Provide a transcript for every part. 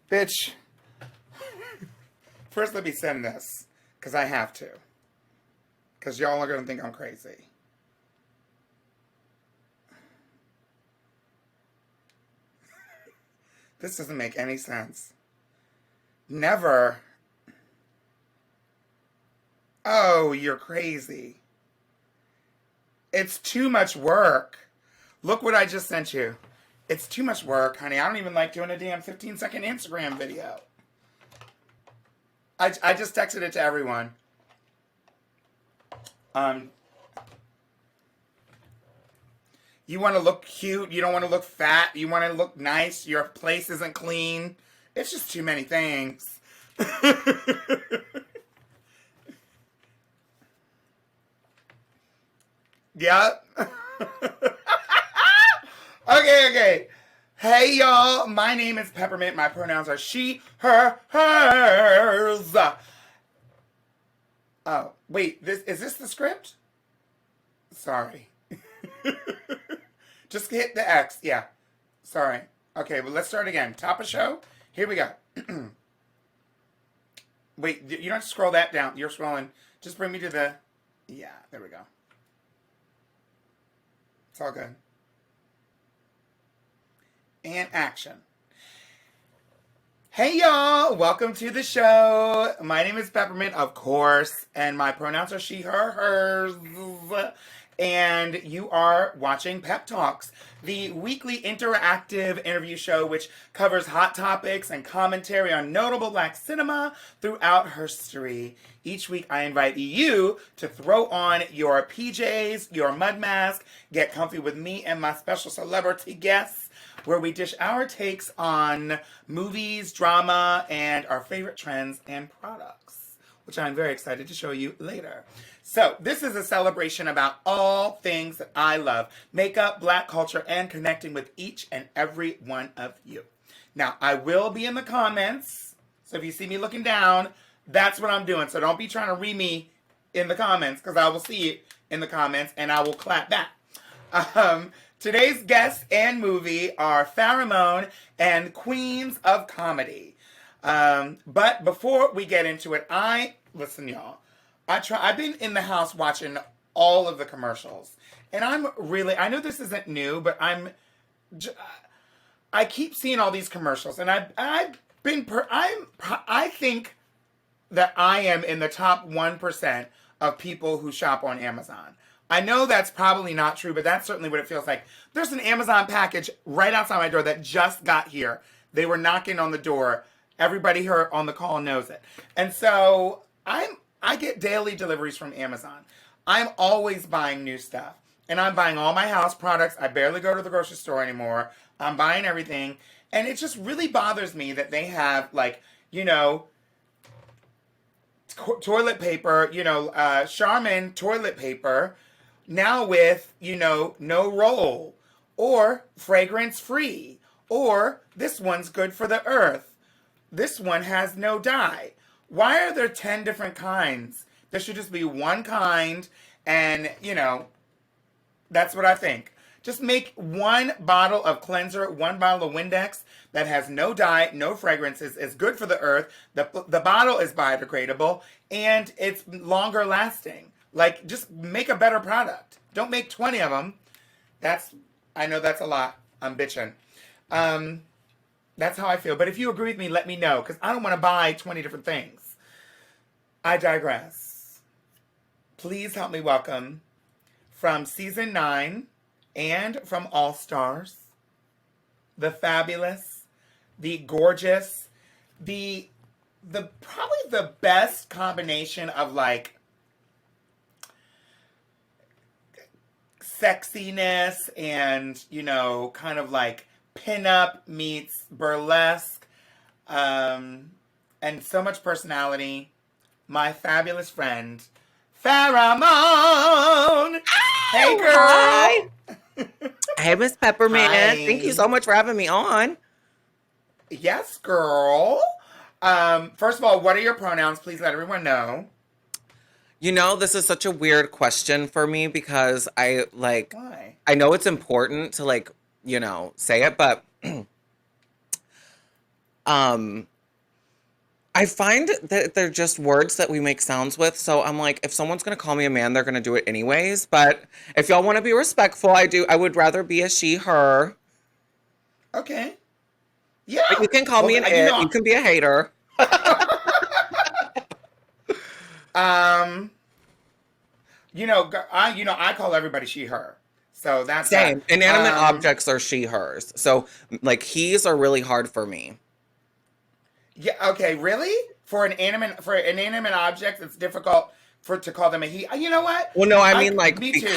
Bitch, first let me send this, because I have to. Because y'all are going to think I'm crazy. This doesn't make any sense. Never. Oh, you're crazy. It's too much work. Look what I just sent you. It's too much work, honey. I don't even like doing a damn 15-second Instagram video. I just texted it to everyone. You want to look cute. You don't want to look fat. You want to look nice. Your place isn't clean. It's just too many things. Yep. Okay. Hey, y'all. My name is Peppermint. My pronouns are she, her, hers. Oh, wait. Is this the script? Sorry. Just hit the X. Yeah. Sorry. Okay, well, let's start again. Top of show. Here we go. Wait, you don't have to scroll that down. You're scrolling. Just bring me to the... Yeah, there we go. It's all good. And action. Hey y'all, welcome to the show. My name is Peppermint, of course, and my pronouns are she, her, hers. And you are watching Pepp Talks, the weekly interactive interview show which covers hot topics and commentary on notable Black cinema throughout history. Each week I invite you to throw on your PJs, your mud mask, get comfy with me and my special celebrity guests, where we dish our takes on movies, drama, and our favorite trends and products, which I'm very excited to show you later. So this is a celebration about all things that I love: makeup, Black culture, and connecting with each and every one of you. Now, I will be in the comments, so if you see me looking down, that's what I'm doing. So don't be trying to read me in the comments, because I will see it in the comments, and I will clap back. Today's guests and movie are Farrah Moan and Queens of Comedy. But before we get into it, listen, y'all. I've been in the house watching all of the commercials, and I know this isn't new, but I keep seeing all these commercials, and I think that I am in the top 1% of people who shop on Amazon. I know that's probably not true, but that's certainly what it feels like. There's an Amazon package right outside my door that just got here. They were knocking on the door. Everybody here on the call knows it. And so I get daily deliveries from Amazon. I'm always buying new stuff. And I'm buying all my house products. I barely go to the grocery store anymore. I'm buying everything. And it just really bothers me that they have, toilet paper, Charmin toilet paper, now with, no roll, or fragrance free, or this one's good for the earth. This one has no dye. Why are there 10 different kinds? There should just be one kind, and, that's what I think. Just make one bottle of cleanser, one bottle of Windex that has no dye, no fragrances, is good for the earth. The bottle is biodegradable, and it's longer lasting. Just make a better product. Don't make 20 of them. I know that's a lot. I'm bitching. That's how I feel. But if you agree with me, let me know, because I don't want to buy 20 different things. I digress. Please help me welcome, from season 9 and from All Stars, the fabulous, the gorgeous, the probably the best combination of sexiness and, kind of pinup meets burlesque, and so much personality. My fabulous friend, Farrah Moan. Hey, girl. Hi. Hey, Miss Peppermint. Hi. Thank you so much for having me on. Yes, girl. First of all, what are your pronouns? Please let everyone know. This is such a weird question for me because Why? I know it's important to say it, but Um, I find that they're just words that we make sounds with. So I'm like, if someone's gonna call me a man, they're gonna do it anyways. But if y'all want to be respectful, I would rather be a she, her. Okay. Yeah. But you can call Well, me an you it. know, You can be a hater. um, I call everybody she, her. So that's that. Same. Inanimate objects are she, hers. So like he's are really hard for me. Yeah. Okay. Really? For an inanimate object, it's difficult to call them a he. You know what? Well, no, I mean like Me too.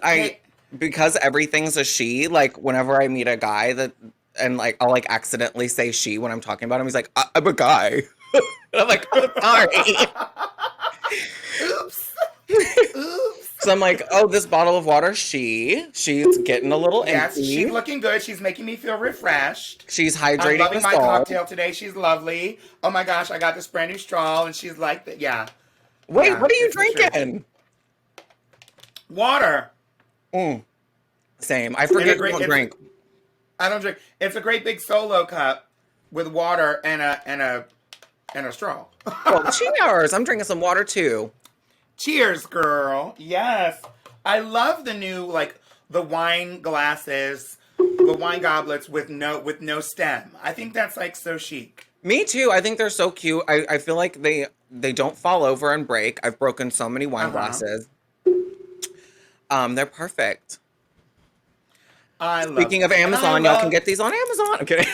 Hey. because everything's a she, like whenever I meet a guy that and like I'll like accidentally say she when I'm talking about him, he's like, I'm a guy. And I'm like, oh, sorry. Oops. Oops. So I'm like, oh, this bottle of water, she's getting a little Yes, empty. she's looking good. She's making me feel refreshed. She's I'm hydrating loving the my soul. cocktail today. She's lovely. Oh my gosh, I got this brand new straw, and she's like that. Yeah. Wait, Yeah, what are you it's the truth. drinking? Water. Same. I forget you don't drink. I don't drink. It's a great big solo cup with water and a straw. Well, cheers. I'm drinking some water too. Cheers, girl. Yes. I love the new the wine glasses, the wine goblets with no stem. I think that's like so chic. Me too. I think they're so cute. I feel like they don't fall over and break. I've broken so many wine glasses. They're perfect. I love Speaking of Amazon, y'all can get these on Amazon. I'm kidding.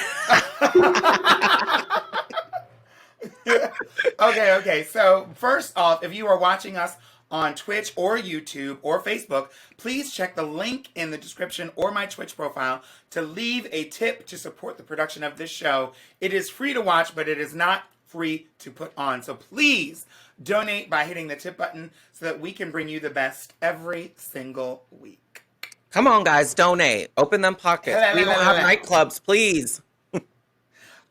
Okay. So first off, if you are watching us on Twitch or YouTube or Facebook, please check the link in the description or my Twitch profile to leave a tip to support the production of this show. It is free to watch, but it is not free to put on. So please donate by hitting the tip button so that we can bring you the best every single week. Come on, guys, donate. Open them pockets. We don't have nightclubs, please.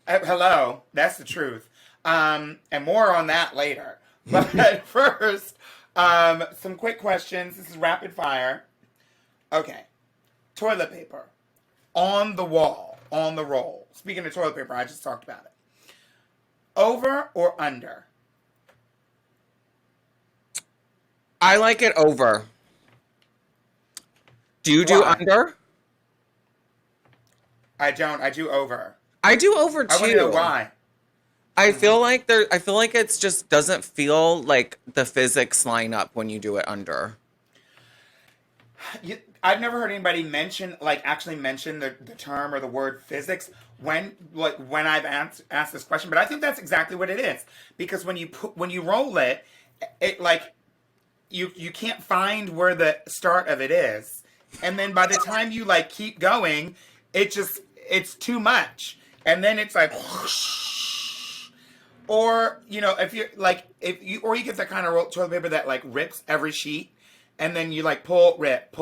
Hello, that's the truth. And more on that later. But first, some quick questions. This is rapid fire. Okay. Toilet paper. On the wall. On the roll. Speaking of toilet paper, I just talked about it. Over or under? I like it over. Do you do under? I don't. I do over. I do over too. I want to know why. I feel like it's just doesn't feel like the physics line up when you do it under. I've never heard anybody actually mention the term or the word physics when I've asked this question, but I think that's exactly what it is. Because when you roll it you can't find where the start of it is. And then by the time you keep going, it's too much. And then it's like or if you get that kind of toilet paper that rips every sheet, and then you pull, rip,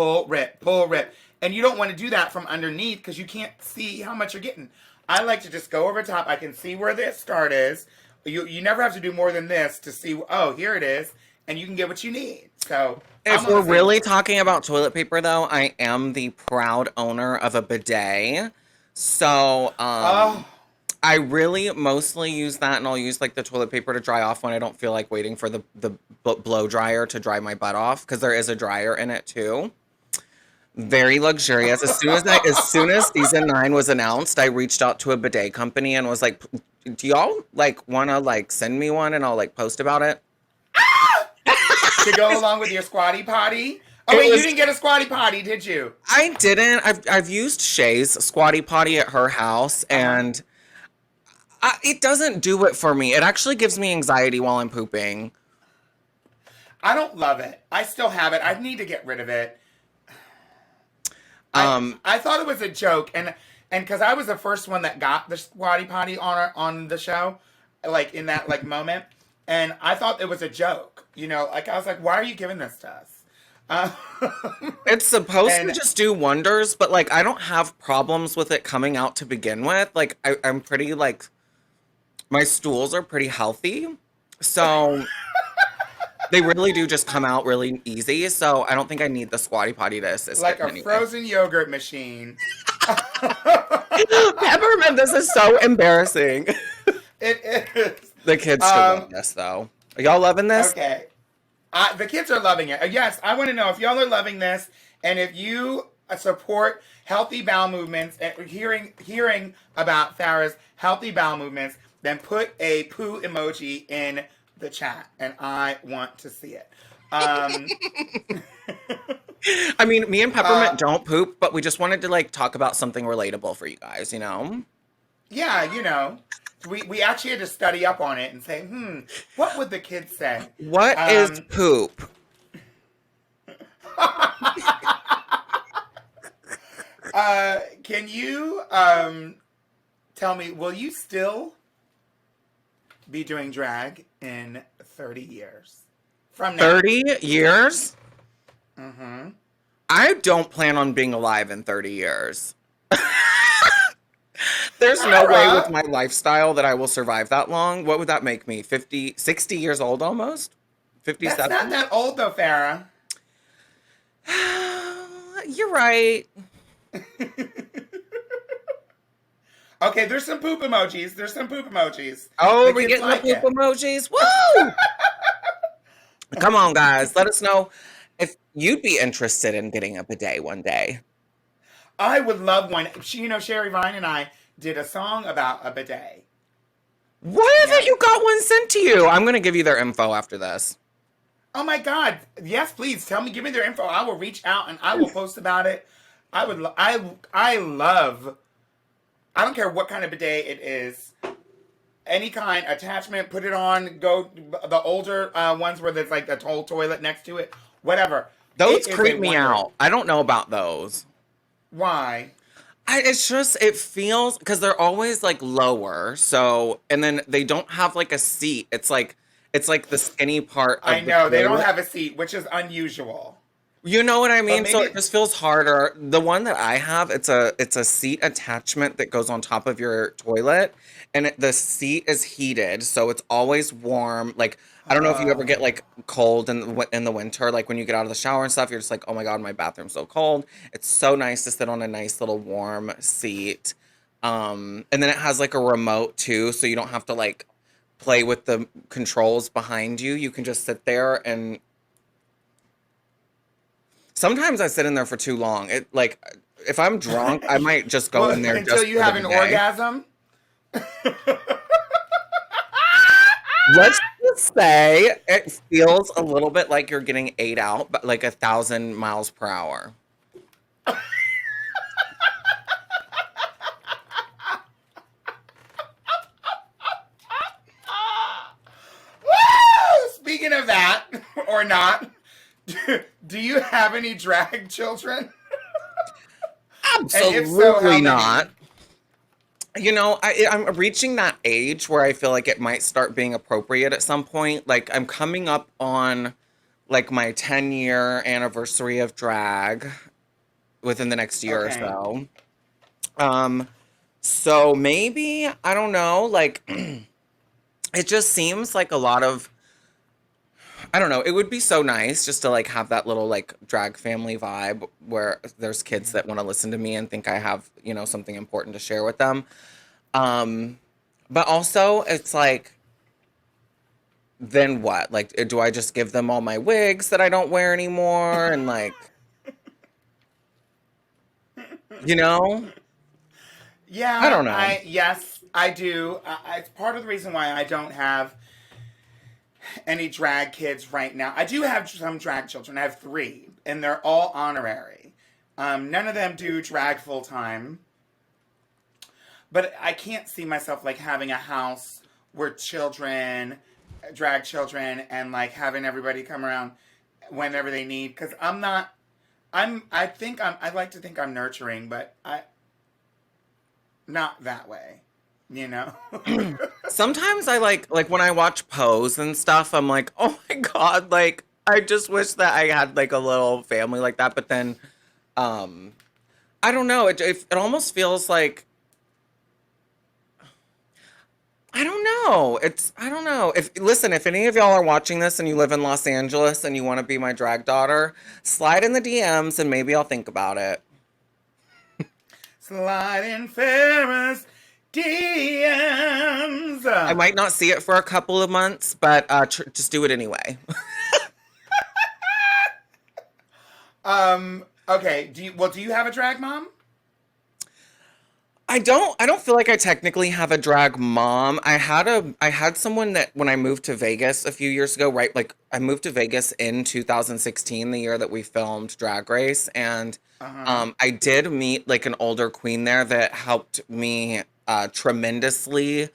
and you don't want to do that from underneath because you can't see how much you're getting. I like to just go over top. I can see where the start is. You never have to do more than this to see. Oh, here it is, and you can get what you need. So if we're really talking about toilet paper, though, I am the proud owner of a bidet. So I really mostly use that, and I'll use the toilet paper to dry off when I don't feel like waiting for the blow dryer to dry my butt off, because there is a dryer in it too. Very luxurious. As soon as season 9 was announced, I reached out to a bidet company and was like, "Do y'all want to send me one and I'll post about it?" To go along with your squatty potty. Oh wait, you didn't get a squatty potty, did you? I didn't. I've used Shay's squatty potty at her house, and it doesn't do it for me. It actually gives me anxiety while I'm pooping. I don't love it. I still have it. I need to get rid of it. I thought it was a joke, and because I was the first one that got the squatty potty on the show, in that moment, and I thought it was a joke. I was like, why are you giving this to us? It's supposed to just do wonders, but I don't have problems with it coming out to begin with. I'm pretty my stools are pretty healthy, so they really do just come out really easy. So I don't think I need the squatty potty to assist. Like a frozen yogurt machine. Peppermint, this is so embarrassing. It is. The kids should love this, though. Are y'all loving this? Okay. The kids are loving it. Yes, I want to know if y'all are loving this, and if you support healthy bowel movements and hearing about Farrah's healthy bowel movements, then put a poo emoji in the chat, and I want to see it. I mean, me and Peppermint don't poop, but we just wanted to like talk about something relatable for you guys, you know? Yeah, we actually had to study up on it and say, what would the kids say? What is poop? Can you tell me, will you still be doing drag in 30 years from now? 30 years? Mm-hmm. I don't plan on being alive in 30 years. There's no way with my lifestyle that I will survive that long. What would that make me? 50, 60 years old almost? 57? That's not that old though, Farrah. You're right. Okay, there's some poop emojis. Oh, we're getting the poop emojis? Woo! Come on, guys. Let us know if you'd be interested in getting a bidet one day. I would love one. Sherry Vine and I did a song about a bidet. What is it you got one sent to you? I'm going to give you their info after this. Oh my God. Yes, please. Give me their info. I will reach out and I will post about it. I don't care what kind of bidet it is. Any kind, attachment, put it on, go, the older ones where there's like a whole toilet next to it, whatever. Those creep me out. I don't know about those. Why? It feels, because they're always like lower, so, and then they don't have like a seat. It's like the skinny part of I know, they don't have a seat, which is unusual. You know what I mean? So it just feels harder. The one that I have, it's a seat attachment that goes on top of your toilet, and the seat is heated, so it's always warm. Like, I don't know if you ever get like cold in the winter, like when you get out of the shower and stuff, you're just like, oh my God, my bathroom's so cold. It's so nice to sit on a nice little warm seat. And then it has like a remote too, so you don't have to like play with the controls behind you. You can just sit there, and sometimes I sit in there for too long. It like if I'm drunk, I might just go in there until you have an orgasm. Let's just say it feels a little bit like you're getting ate out, but like 1,000 miles per hour. Speaking of that, or not, do you have any drag children? Absolutely not. You know, I'm reaching that age where I feel like it might start being appropriate at some point. Like, I'm coming up on, like, my 10-year anniversary of drag within the next year or so. So maybe, I don't know, like, it just seems like a lot of, I don't know, it would be so nice just to, like, have that little, like, drag family vibe where there's kids that want to listen to me and think I have, you know, something important to share with them. But also, it's like, then what? Like, do I just give them all my wigs that I don't wear anymore? And, like, you know? Yeah. I don't know. Yes, I do. It's part of the reason why I don't have any drag kids right now. I do have some drag children. I have 3, and they're all honorary. None of them do drag full time. But I can't see myself like having a house where drag children, and like having everybody come around whenever they need. Because I like to think I'm nurturing, but not that way. You know? Sometimes I like when I watch Pose and stuff, I'm like, oh my God, like, I just wish that I had like a little family like that. But then, I don't know. It almost feels like, I don't know. I don't know. If any of y'all are watching this and you live in Los Angeles and you want to be my drag daughter, slide in the DMs and maybe I'll think about it. Slide in Ferris DMs. I might not see it for a couple of months, but just do it anyway. Okay. Do you have a drag mom? I don't feel like I technically have a drag mom. I had someone that when I moved to Vegas a few years ago, right? Like I moved to Vegas in 2016, the year that we filmed Drag Race, and Uh-huh. I did meet like an older queen there that helped me tremendously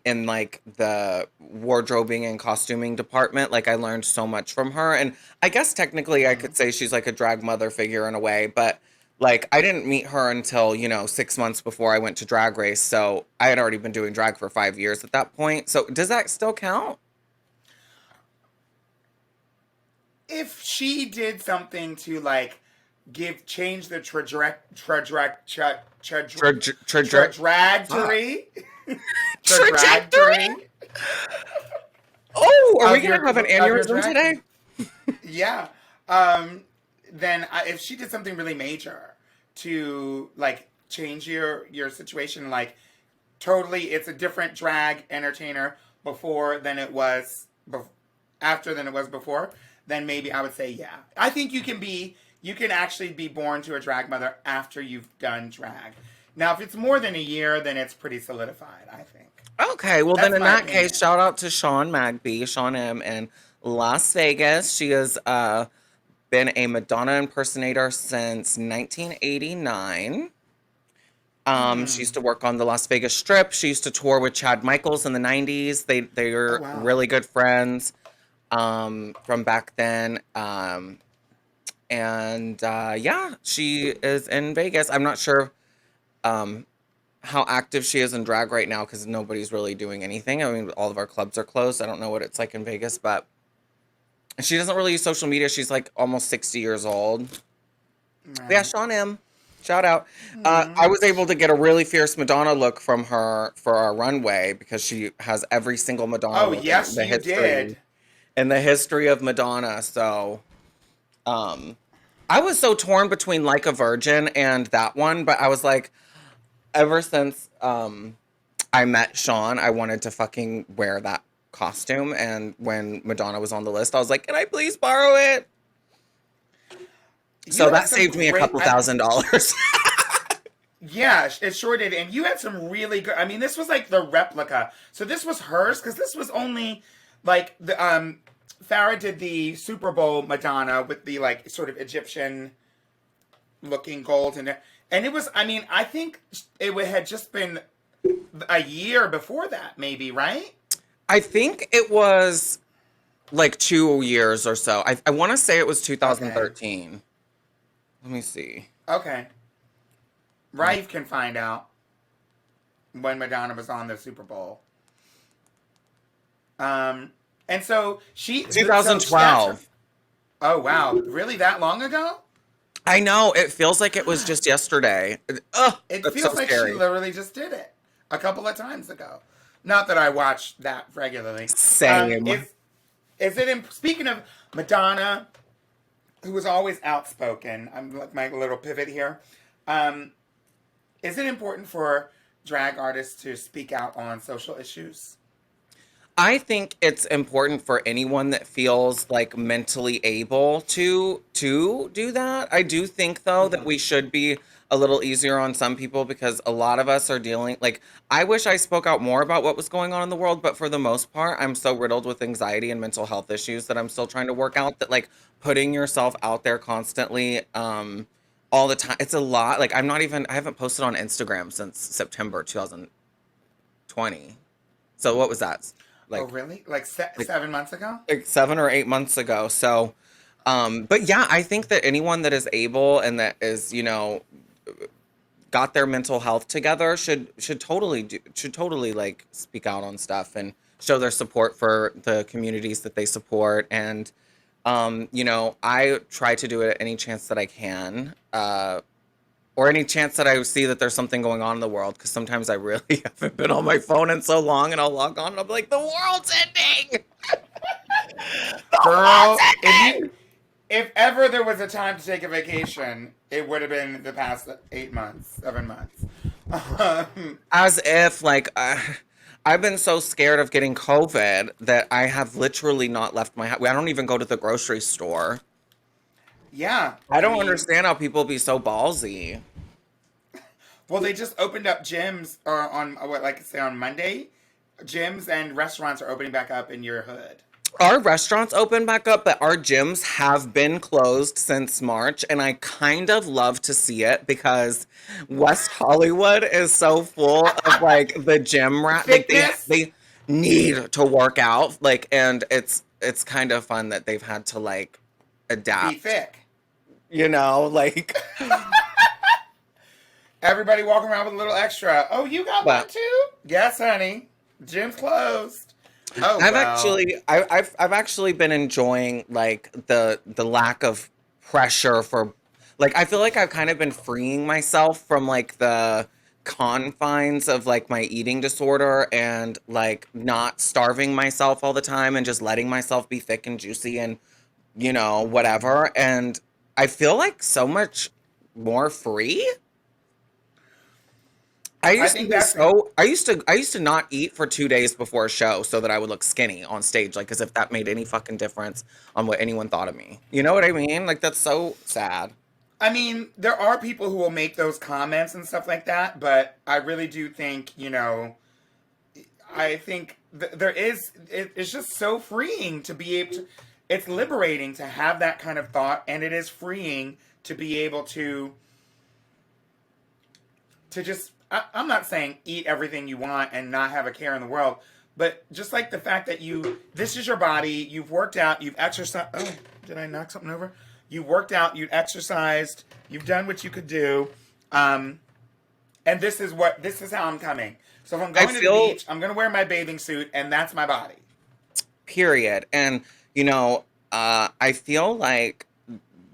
in like the wardrobing and costuming department. Like I learned so much from her, and I guess technically I Mhm. could say she's like a drag mother figure in a way, but like I didn't meet her until, 6 months before I went to Drag Race. So I had already been doing drag for 5 years at that point. So does that still count? If she did something to like change the Fuck. trajectory Trajectory? trajectory Oh, are we of gonna have an your aneurysm drag, today? yeah, then if she did something really major to like change your situation, like totally, it's a different drag entertainer before than it was after than it was before, then maybe I would say yeah. I think you can actually be born to a drag mother after you've done drag. Now, if it's more than a year, then it's pretty solidified, I think. Okay, well then That's in my that case, opinion. shout out to Sean Magby, Sean M in Las Vegas. She has been a Madonna impersonator since 1989. She used Hmm. to work on the Las Vegas Strip. She used to tour with Chad Michaels in the 90s. They Oh, were wow. really good friends from back then. And yeah, she is in Vegas. I'm not sure um, how active she is in drag right now because nobody's really doing anything. I mean, all of our clubs are closed. I don't know what it's like in Vegas, but she doesn't really use social media. She's like almost 60 years old. Yeah, Right. Sean M. Shout out. I Hmm. was able to get a really fierce Madonna look from her for our runway because she has every single Madonna Oh, look yes, you did. in the history of Madonna. So, um, I was so torn between Like a Virgin and that one, but I was like, ever since I met Sean, I wanted to fucking wear that costume. And when Madonna was on the list, I was like, can I please borrow it? You So had that some saved me a great. couple $1,000. Yeah, it sure did. And you had some really good. I mean, this was like the replica. So this was hers because this was only like the Farrah did the Super Bowl Madonna with the like sort of Egyptian looking gold and it was. I mean, I think had just been a year before that, maybe, right? I think it was like 2 years or so. I want to say it was Okay. 2013. Let me see. Okay. Uh, Rife can find out when Madonna was on the Super Bowl. Um, and so that's her. 2012. Oh wow, really that long ago? I know. It feels like it was God, just yesterday. Ugh, it that's so feels like she scary. literally just did it a couple of times ago. Not that I watch that regularly. Same. Is it speaking of Madonna, who was always outspoken? I'm like my little pivot here. Um, is it important for drag artists to speak out on social issues? I think it's important for anyone that feels like mentally able to do that. I do think though that Mm-hmm. we should be a little easier on some people because a lot of us are dealing like I wish I spoke out more about what was going on in the world, but for the most part, I'm so riddled with anxiety and mental health issues that I'm still trying to work out that like putting yourself out there constantly all the time, it's a lot. Like I haven't posted on Instagram since September 2020. So what was that? Oh Like really? Like like 7 months ago? like 7 or 8 months ago. So, but yeah, I think that anyone that is able and that is, got their mental health together should totally like speak out on stuff and show their support for the communities that they support. And, I try to do it any chance that I can. Or any chance that I see that there's something going on in the world, because sometimes I really haven't been on my phone in so long, and I'll log on and I'll be like, the world's ending! The world's Girl, ending! if ever there was a time to take a vacation, it would have been the past 8 months, 7 months. Um, As if, like, I've been so scared of getting COVID that I have literally not left my house. I don't even go to the grocery store. yeah, I I don't mean, understand how people be so ballsy. well, they just opened up gyms on what, like I say, on Monday. Gyms and restaurants are opening back up in your hood. Our restaurants open back up, but our gyms have been closed since March, and I kind of love to see it because West Hollywood is so full of like the gym rat. Like Thickness, they need to work out, like, and it's kind of fun that they've had to like be adapt. thick. Like, Everybody walking around with a little extra. Oh, you got one but too? Yes, honey. Gym's closed. Oh I've well. actually I've actually been enjoying like the lack of pressure for like I feel like I've kind of been freeing myself from like the confines of like my eating disorder and like not starving myself all the time and just letting myself be thick and juicy and Mhm. whatever, and I feel like so much more free. I think that's I used to not eat for 2 days before a show so that I would look skinny on stage, like as if that made any fucking difference on what anyone thought of me. You know what I mean? Like that's so sad. I mean, there are people who will make those comments and stuff like that, but I really do think, I think there is, it's just so freeing to be able to, it's liberating to have that kind of thought, and it is freeing to be able to just, I'm not saying eat everything you want and not have a care in the world, but just like the fact that this is your body, you've worked out, you've exercised. Oh, did I knock something over? You worked out, you exercised, you've done what you could do. Um, and this is how I'm coming. So if I'm I going to the feel beach, I'm going to wear my bathing suit, and that's my body. period. And you know, I feel like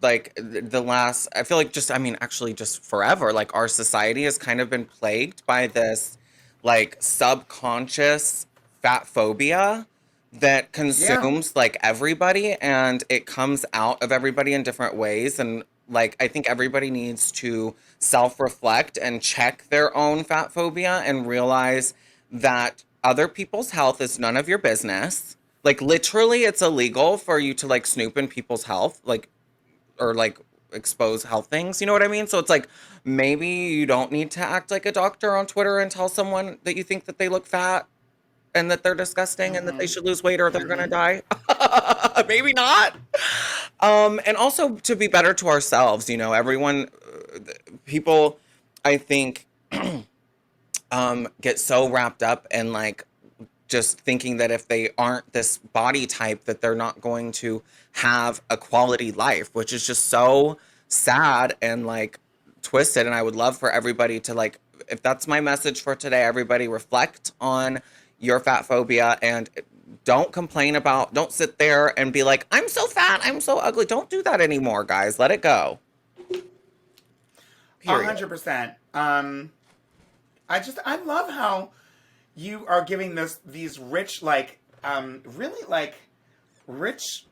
the last I feel like just I mean actually just forever like our society has kind of been plagued by this like subconscious fat phobia that Yeah. consumes like everybody, and it comes out of everybody in different ways, and like I think everybody needs to self-reflect and check their own fat phobia and realize that other people's health is none of your business. Like literally it's illegal for you to like snoop in people's health, like, or like expose health things. You know what I mean? So it's like maybe you don't need to act like a doctor on Twitter and tell someone that you think that they look fat and that they're disgusting and that they Mm-hmm. should lose weight or they're gonna Mm-hmm. die. Maybe not. And also to be better to ourselves. Everyone, people, I think, get so wrapped up in like just thinking that if they aren't this body type that they're not going to have a quality life, which is just so sad and like twisted. And I would love for everybody to like, if that's my message for today, everybody reflect on your fat phobia and don't sit there and be like, I'm so fat, I'm so ugly. Don't do that anymore, guys. Let it go. A Period. hundred percent. I love how you are giving these rich, like, really like rich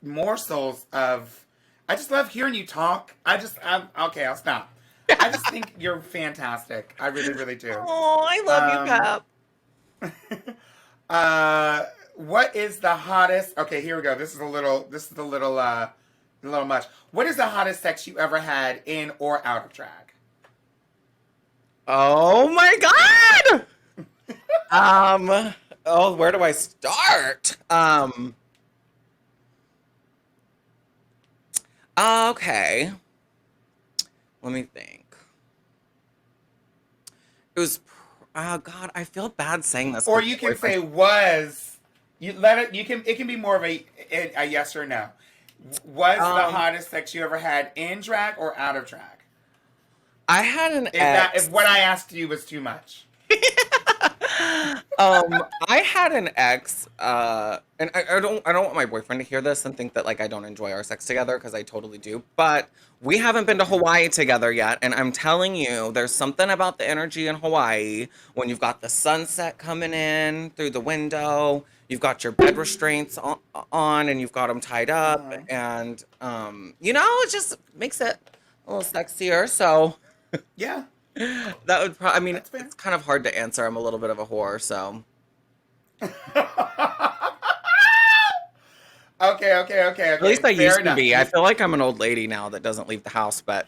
morsels of. I just love hearing you talk. Okay. I'll stop. I just think you're fantastic. I really, really do. Oh, I love you, Um, Pep. uh, what is the hottest? Okay, here we go. This is a little, a little much. What is the hottest sex you ever had in or out of drag? Oh my God. Oh, where do I start? Okay. Let me think. It was, oh God, I feel bad saying this Or because my you can boyfriend. say was. You let it. You can. It can be more of a yes or no. Was the Um, hottest sex you ever had in drag or out of drag? I had an If ex. what I asked you was too much? I had an ex, and I don't want my boyfriend to hear this and think that like I don't enjoy our sex together because I totally do. But we haven't been to Hawaii together yet, and I'm telling you, there's something about the energy in Hawaii when you've got the sunset coming in through the window, you've got your bed restraints on and you've got them tied Uh up, huh. and it just makes it a little sexier. So Yeah. That would probably, I mean, That's fair. it's kind of hard to answer. I'm a little bit of a whore, so. Okay, okay, okay, At least okay. I Fair used to enough. be. I feel like I'm an old lady now that doesn't leave the house, but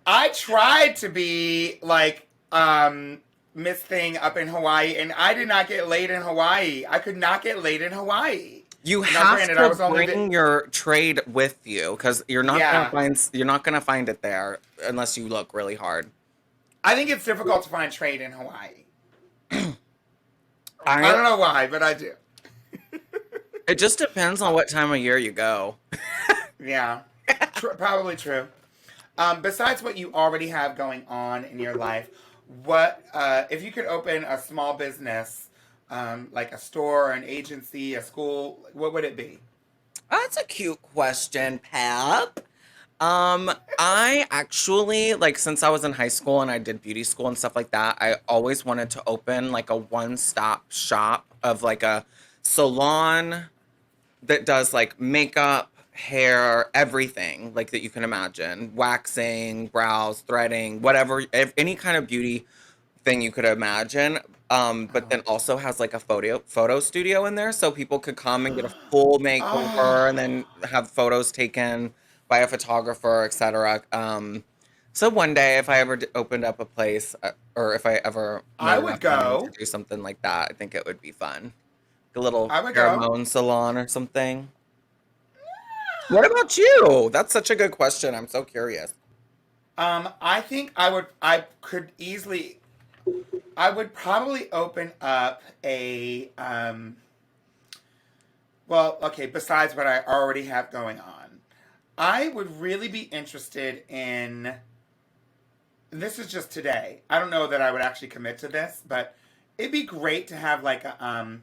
I tried to be like Miss Thing up in Hawaii, and I did not get laid in Hawaii. I could not get laid in Hawaii. you Now, have granted, I to was only bring your trade with you because yeah. you're not gonna find it there unless you look really hard. I think it's difficult to find trade in Hawaii. I I don't know why, but I do. It just depends on what time of year you go. Yeah, probably true. Besides what you already have going on in your life, what if you could open a small business, like a store, an agency, a school? What would it be? That's a cute question, Pep. I actually like since I was in high school and I did beauty school and stuff like that, I always wanted to open like a one-stop shop of like a salon that does like makeup, hair, everything like that you can imagine. Waxing, brows, threading, whatever, any kind of beauty thing you could imagine. But Oh, then also has like a photo studio in there so people could come and get a full makeover and oh, then have photos taken by a photographer, etc. So one day, if I ever opened up a place, or if I ever I made would enough money to go. do something like that, I think it would be fun. A little I would Farrah go. Moan salon or something. What about you? That's such a good question. I'm so curious. I think I would. I could easily. I would probably open up a. Well, okay. Besides what I already have going on, I would really be interested in. And this is just today. I don't know that I would actually commit to this, but it'd be great to have like a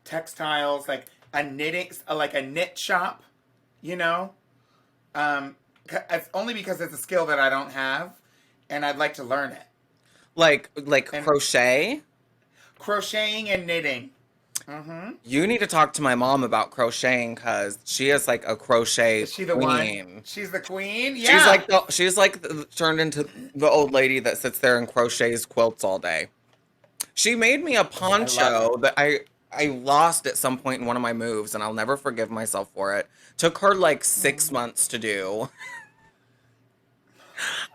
textiles, like a knitting, like a knit shop. You know, it's only because it's a skill that I don't have, and I'd like to learn it. Like And crochet? crocheting and knitting. Mm-hmm. You need to talk to my mom about crocheting because she is like a crochet Is she the one? queen. She's the queen. Yeah. She's like turned into the old lady that sits there and crochets quilts all day. She made me a I love it. poncho that I lost at some point in one of my moves, and I'll never forgive myself for it. Took her like 6 months to do.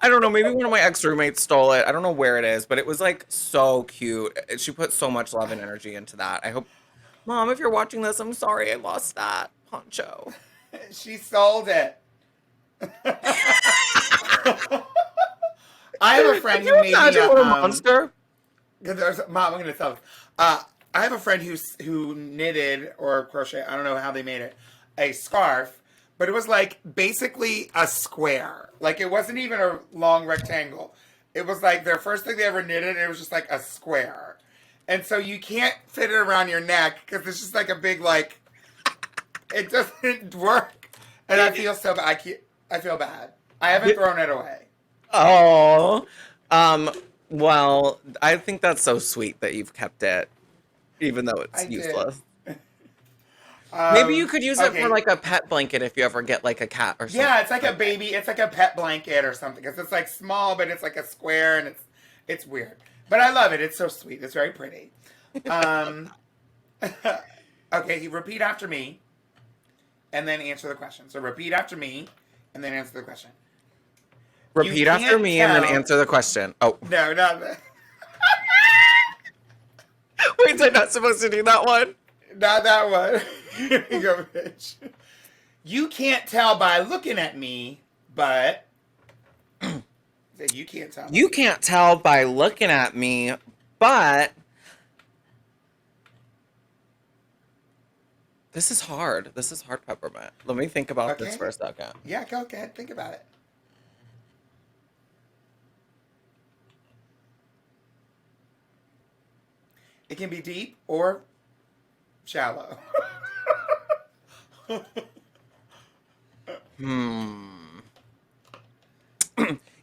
I don't know, maybe one of my ex roommates stole it. I don't know where it is, but it was like so cute. She put so much love and energy into that. I hope, Mom, if you're watching this, I'm sorry I lost that poncho. She sold it. I have a Can friend you who made me imagine a what a monster? Mom, I'm gonna tell this. I have a friend who knitted or crochet. I don't know how they made it. A scarf, but it was like basically a square. Like it wasn't even a long rectangle. It was like their first thing they ever knitted, and it was just like a square. And so you can't fit it around your neck because it's just like a big like. It doesn't work, and I feel so bad. I feel bad. I haven't thrown it away. Oh, um, well, I think that's so sweet that you've kept it, even though it's I did. useless. Maybe you could use it for Okay. like a pet blanket if you ever get like a cat or something Yeah, it's like a like that. baby. It's like a pet blanket or something. Cause it's like small, but it's like a square, and it's weird. But I love it. It's so sweet. It's very pretty. Um, okay, you repeat after me, and then answer the question. So repeat after me, and then answer the question. You Repeat after can't me and then tell. answer the question. Oh, No, not that. wait, I'm not supposed to do that one? Not that one. Here we go, bitch. You can't tell by looking at me, but you can't tell by You looking at can't me. tell by looking at me, but this is hard. This is hard, Peppermint. Let me think about this for Okay. a second. Yeah, go ahead. Think about it. It can be deep or shallow. Hmm.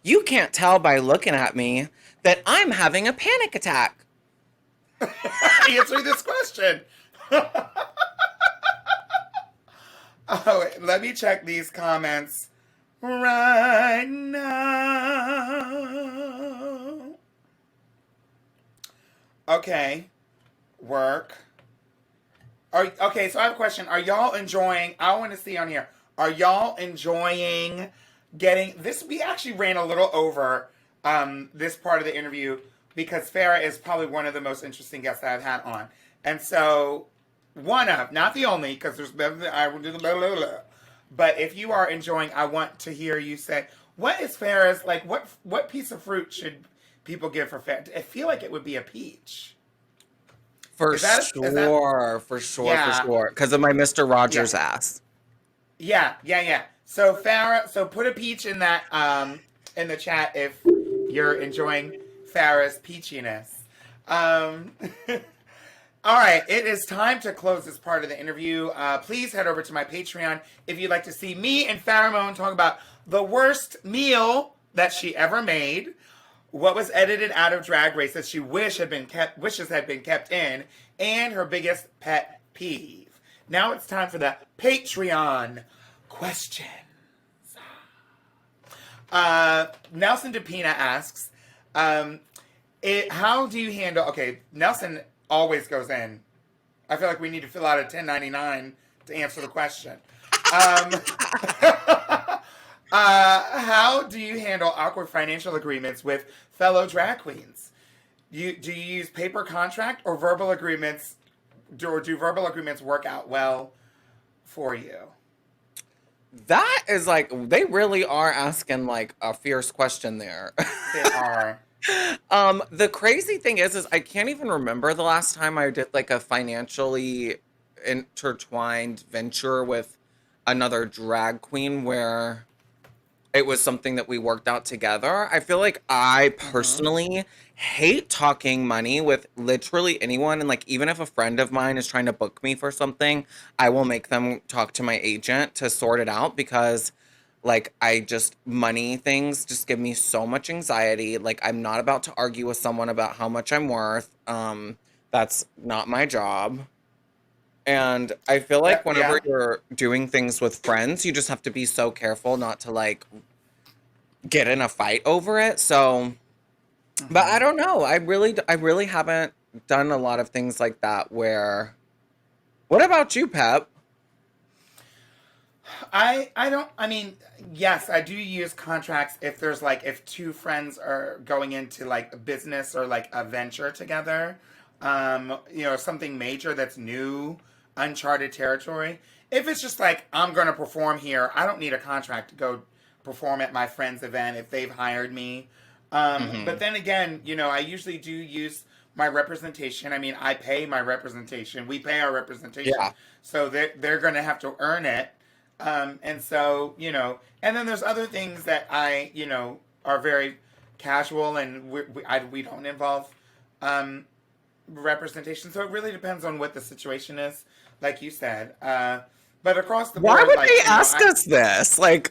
You can't tell by looking at me that I'm having a panic attack. Answer this question. Oh, wait, let me check these comments right now. Okay. Work. Okay, so I have a question. Are y'all enjoying, I want to see on here, are y'all enjoying getting this? We actually ran a little over this part of the interview because Farrah is probably one of the most interesting guests that I've had on. And so, one of, not the only, because there's I will do the blah, blah, blah. But if you are enjoying, I want to hear you say, what is Farrah's, like, what piece of fruit should people give for Farrah? I feel like it would be a peach. For Is that, sure, for sure, for yeah, sure. Because of my Mr. yeah. Rogers ass. Yeah. So Farrah, so put a peach in that in the chat if you're enjoying Farrah's peachiness. Um, all right, it is time to close this part of the interview. Please head over to my Patreon if you'd like to see me and Farrah Moan talk about the worst meal that she ever made, what was edited out of Drag Race that she wishes had been kept in, and her biggest pet peeve. Now it's time for the Patreon questions. Nelson DePina asks, how do you handle? Okay, Nelson always goes in. I feel like we need to fill out a 1099 to answer the question. How do you handle awkward financial agreements with fellow drag queens? Do you use paper contract or verbal agreements? Do verbal agreements work out well for you? That is like, they really are asking like a fierce question there. They are. The crazy thing is I can't even remember the last time I did like a financially intertwined venture with another drag queen where it was something that we worked out together. I feel like I personally hate talking money with literally anyone. And like, even if a friend of mine is trying to book me for something, I will make them talk to my agent to sort it out because like, money things just give me so much anxiety. Like, I'm not about to argue with someone about how much I'm worth. That's not my job. And I feel like whenever Yeah. you're doing things with friends, you just have to be so careful not to like get in a fight over it. So, but I don't know. I really haven't done a lot of things like that where, what about you, Pep? I don't, I mean, yes, I do use contracts if there's like, if two friends are going into like a business or like a venture together, something major that's new, uncharted territory. If it's just like, I'm going to perform here, I don't need a contract to go perform at my friend's event if they've hired me. But Hmm. then again, I usually do use my representation. I mean, I pay my representation. We pay our representation. Yeah. So they're going to have to earn it. And so, and then there's other things that are very casual and we don't involve representation. So it really depends on what the situation is, like you said. But across the Why board, would like, they ask us this? Like,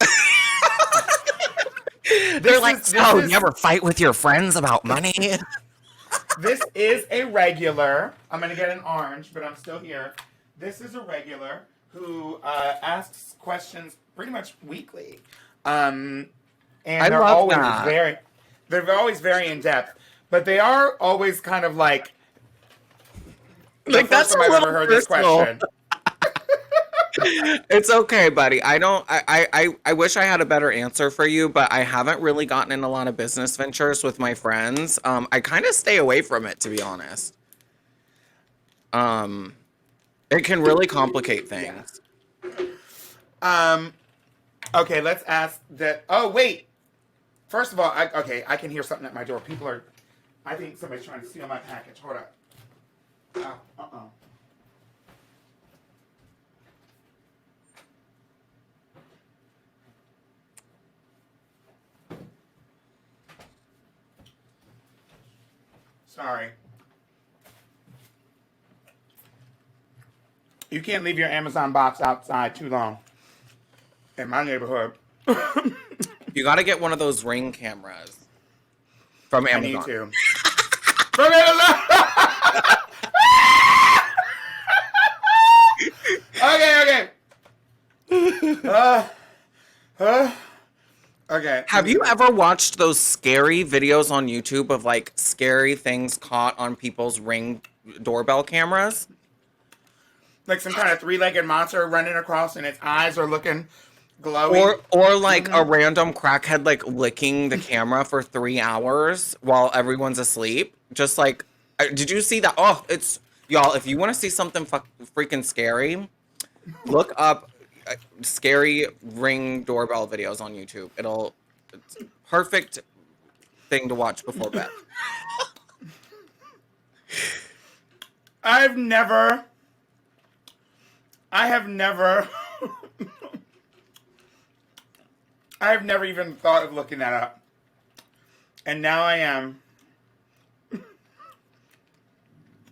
they're like, so you ever fight with your friends about money? this is a regular. I'm going to get an orange, but I'm still here. This is a regular who asks questions pretty much weekly. And I they're love always that. very in depth, but they are always kind of like the Like, first that's time a I've little ever heard this personal. question. It's okay, buddy. I don't. I wish I had a better answer for you, but I haven't really gotten in a lot of business ventures with my friends. I kind of stay away from it, to be honest. Um, it can really complicate Yeah. things. Um. Okay, let's ask that. Oh wait. First of all, I can hear something at my door. People are. I think somebody's trying to steal my package. Hold up. Oh. Sorry. You can't leave your Amazon box outside too long in my neighborhood. You got to get one of those Ring cameras from I need Amazon. to. From Amazon. Okay. Uh, Okay. Have you ever watched those scary videos on YouTube of like scary things caught on people's Ring doorbell cameras? Like some kind of three-legged monster running across, and its eyes are looking glowy. Or like a random crackhead like licking the camera for 3 hours while everyone's asleep. Just like, did you see that? Oh, it's y'all. If you want to see something freaking scary, look up scary Ring doorbell videos on YouTube. It's perfect thing to watch before bed. I have never I have never even thought of looking that up. And now I am.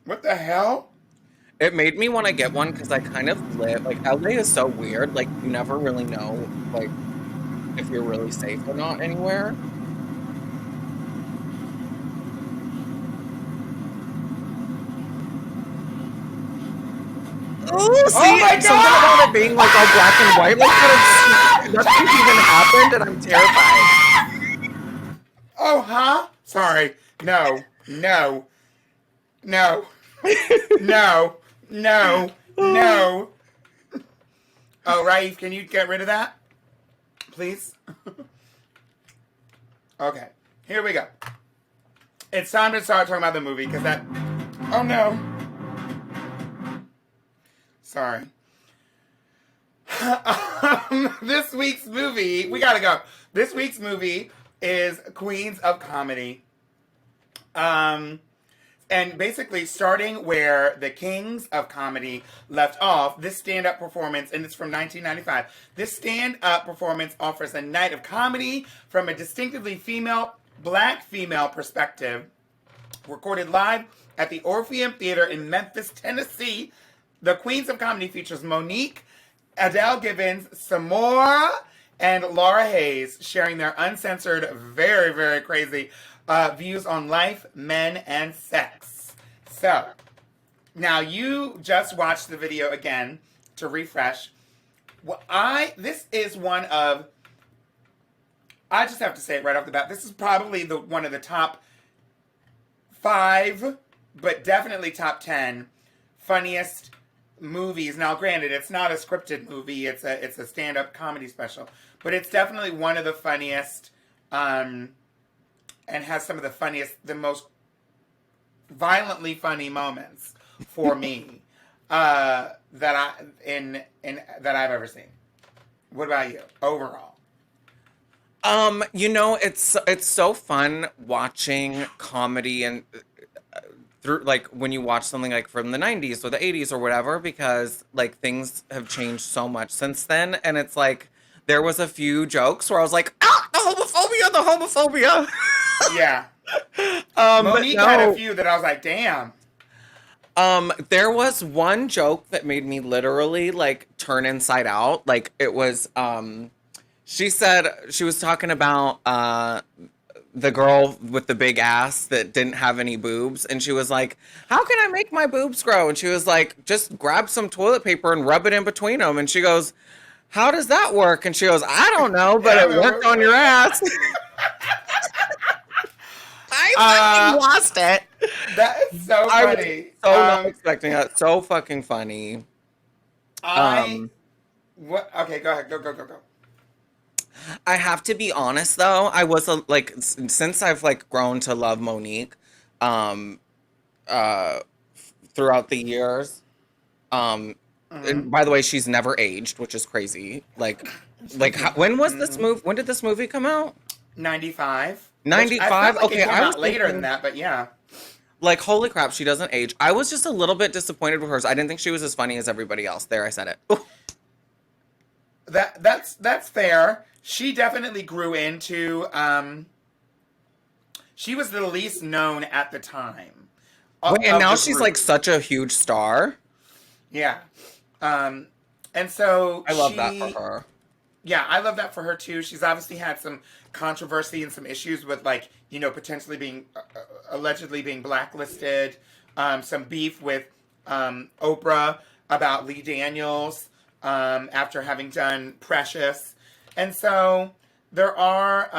What the hell? It made me want to get one because I kind of live like LA is so weird. Like you never really know like if you're really safe or not anywhere. Oh, see, Oh my something God! about it being like all black and white, like nothing even happened, and I'm terrified. Oh, huh? Sorry. No. No. No. No. No. No. Oh, Raif, can you get rid of that? Please? Okay. Here we go. It's time to start talking about the movie, because that... Oh, no. Sorry. This week's movie... We gotta go. This week's movie is Queens of Comedy. And basically starting where the Kings of Comedy left off, this stand-up performance, and it's from 1995, this stand-up performance offers a night of comedy from a distinctively black female perspective. Recorded live at the Orpheum Theater in Memphis, Tennessee, the Queens of Comedy features Monique, Adele Givens, Samora, and Laura Hayes sharing their uncensored, very, very crazy views on life, men, and sex. So, now you just watched the video again to refresh. Well, this is one of, I just have to say it right off the bat, this is probably one of the top 5, but definitely top 10 funniest movies. Now, granted, it's not a scripted movie; it's a stand-up comedy special, but it's definitely one of the funniest, and has some of the funniest, the most violently funny moments for me that I've ever seen. What about you overall? It's so fun watching comedy and through like when you watch something like from the 90s or the 80s or whatever, because like things have changed so much since then, and it's like there was a few jokes where I was like, ah, the homophobia. Yeah. Monique but had a no. few that I was like, damn. There was one joke that made me literally like turn inside out. Like it was she said she was talking about the girl with the big ass that didn't have any boobs, and she was like, how can I make my boobs grow? And she was like, just grab some toilet paper and rub it in between them. And she goes, how does that work? And she goes, I don't know, but it worked on your ass. I fucking lost it. That is so I was funny. so not expecting that. So fucking funny. What? Okay, go ahead. Go. I have to be honest though. I was since I've like grown to love Monique, um, uh, throughout the years. And by the way, she's never aged, which is crazy. When was this movie? When did this movie come out? 95. 95. Like Okay, it came I was out later thinking, than that, but yeah. like, holy crap, she doesn't age. I was just a little bit disappointed with hers. I didn't think she was as funny as everybody else. There, I said it. That's fair. She definitely grew into. She was the least known at the time. Wait, and Of now the she's group. like such a huge star. Yeah. And so I love that for her. Yeah, I love that for her too. She's obviously had some controversy and some issues with, like, potentially being allegedly being blacklisted. Some beef with Oprah about Lee Daniels after having done Precious, and so there are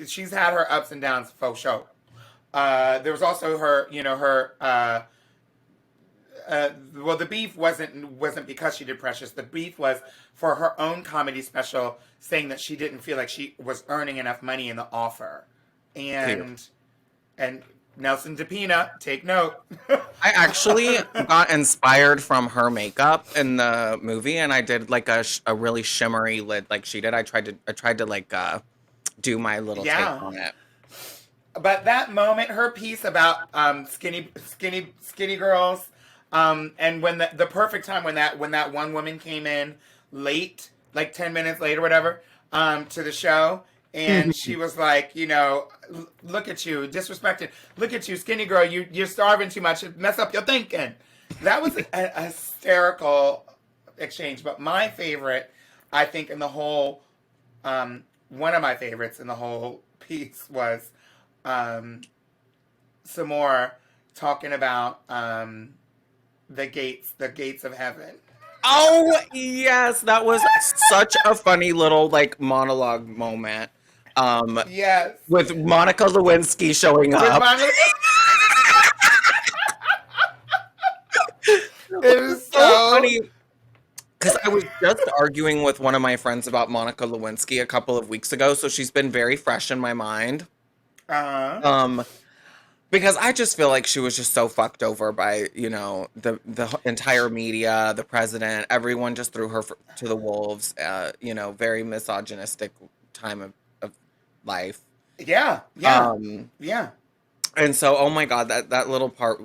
she's had her ups and downs for show. There was also her, her well, the beef wasn't because she did Precious. The beef was for her own comedy special, saying that she didn't feel like she was earning enough money in the offer, Cute. and Nelson DePina, take note. I actually got inspired from her makeup in the movie, and I did like a really shimmery lid like she did. I tried to like do my little take Yeah, on it. but that moment, her piece about skinny girls, and when the perfect time when that one woman came in late, like 10 minutes late or whatever, to the show, and she was like, look at you, disrespected. Look at you, skinny girl. You're starving too much. Mess up your thinking. That was a hysterical exchange. But my favorite, I think, in the whole, one of my favorites in the whole piece was um, some more talking about the gates of heaven. Oh yes, that was such a funny little like monologue moment. Um, Yes, with Monica Lewinsky showing with up. my it is So so. funny because I was just arguing with one of my friends about Monica Lewinsky a couple of weeks ago, so she's been very fresh in my mind. Uh, Um, because I just feel like she was just so fucked over by, the entire media, the president, everyone just threw her to the wolves. Very misogynistic time of life. yeah, yeah, Um, yeah. and so, oh my God, that little part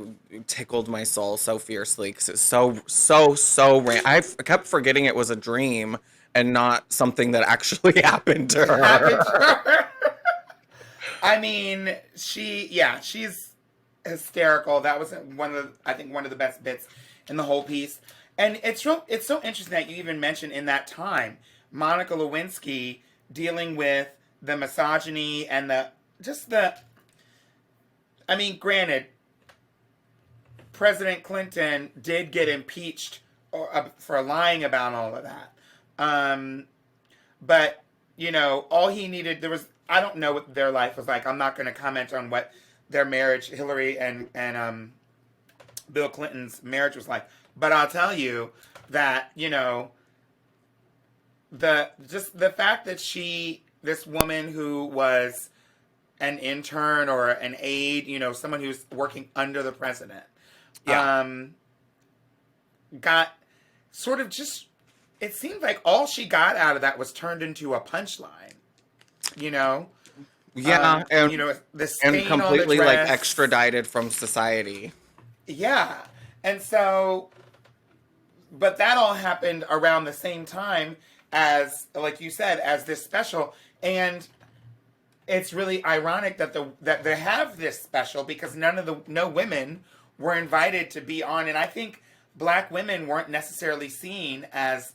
tickled my soul so fiercely because it's so. Kept forgetting it was a dream and not something that actually happened to Happened to her. her. I mean, she's hysterical. That was I think one of the best bits in the whole piece. And it's so interesting that you even mentioned in that time Monica Lewinsky dealing with the misogyny and just the I mean, granted, President Clinton did get impeached for lying about all of that. Um, but all he needed I don't know what their life was like. I'm not going to comment on what their marriage, Hillary and Bill Clinton's marriage was like. But I'll tell you that the fact that this woman who was an intern or an aide, someone who's working under the president, Yeah. got sort of just. It seemed like all she got out of that was turned into a punchline. You know, Yeah, the and stain on the completely like dress. extradited from society. Yeah, and so, but that all happened around the same time as, like you said, as this special, and it's really ironic that they have this special because no women were invited to be on, and I think black women weren't necessarily seen as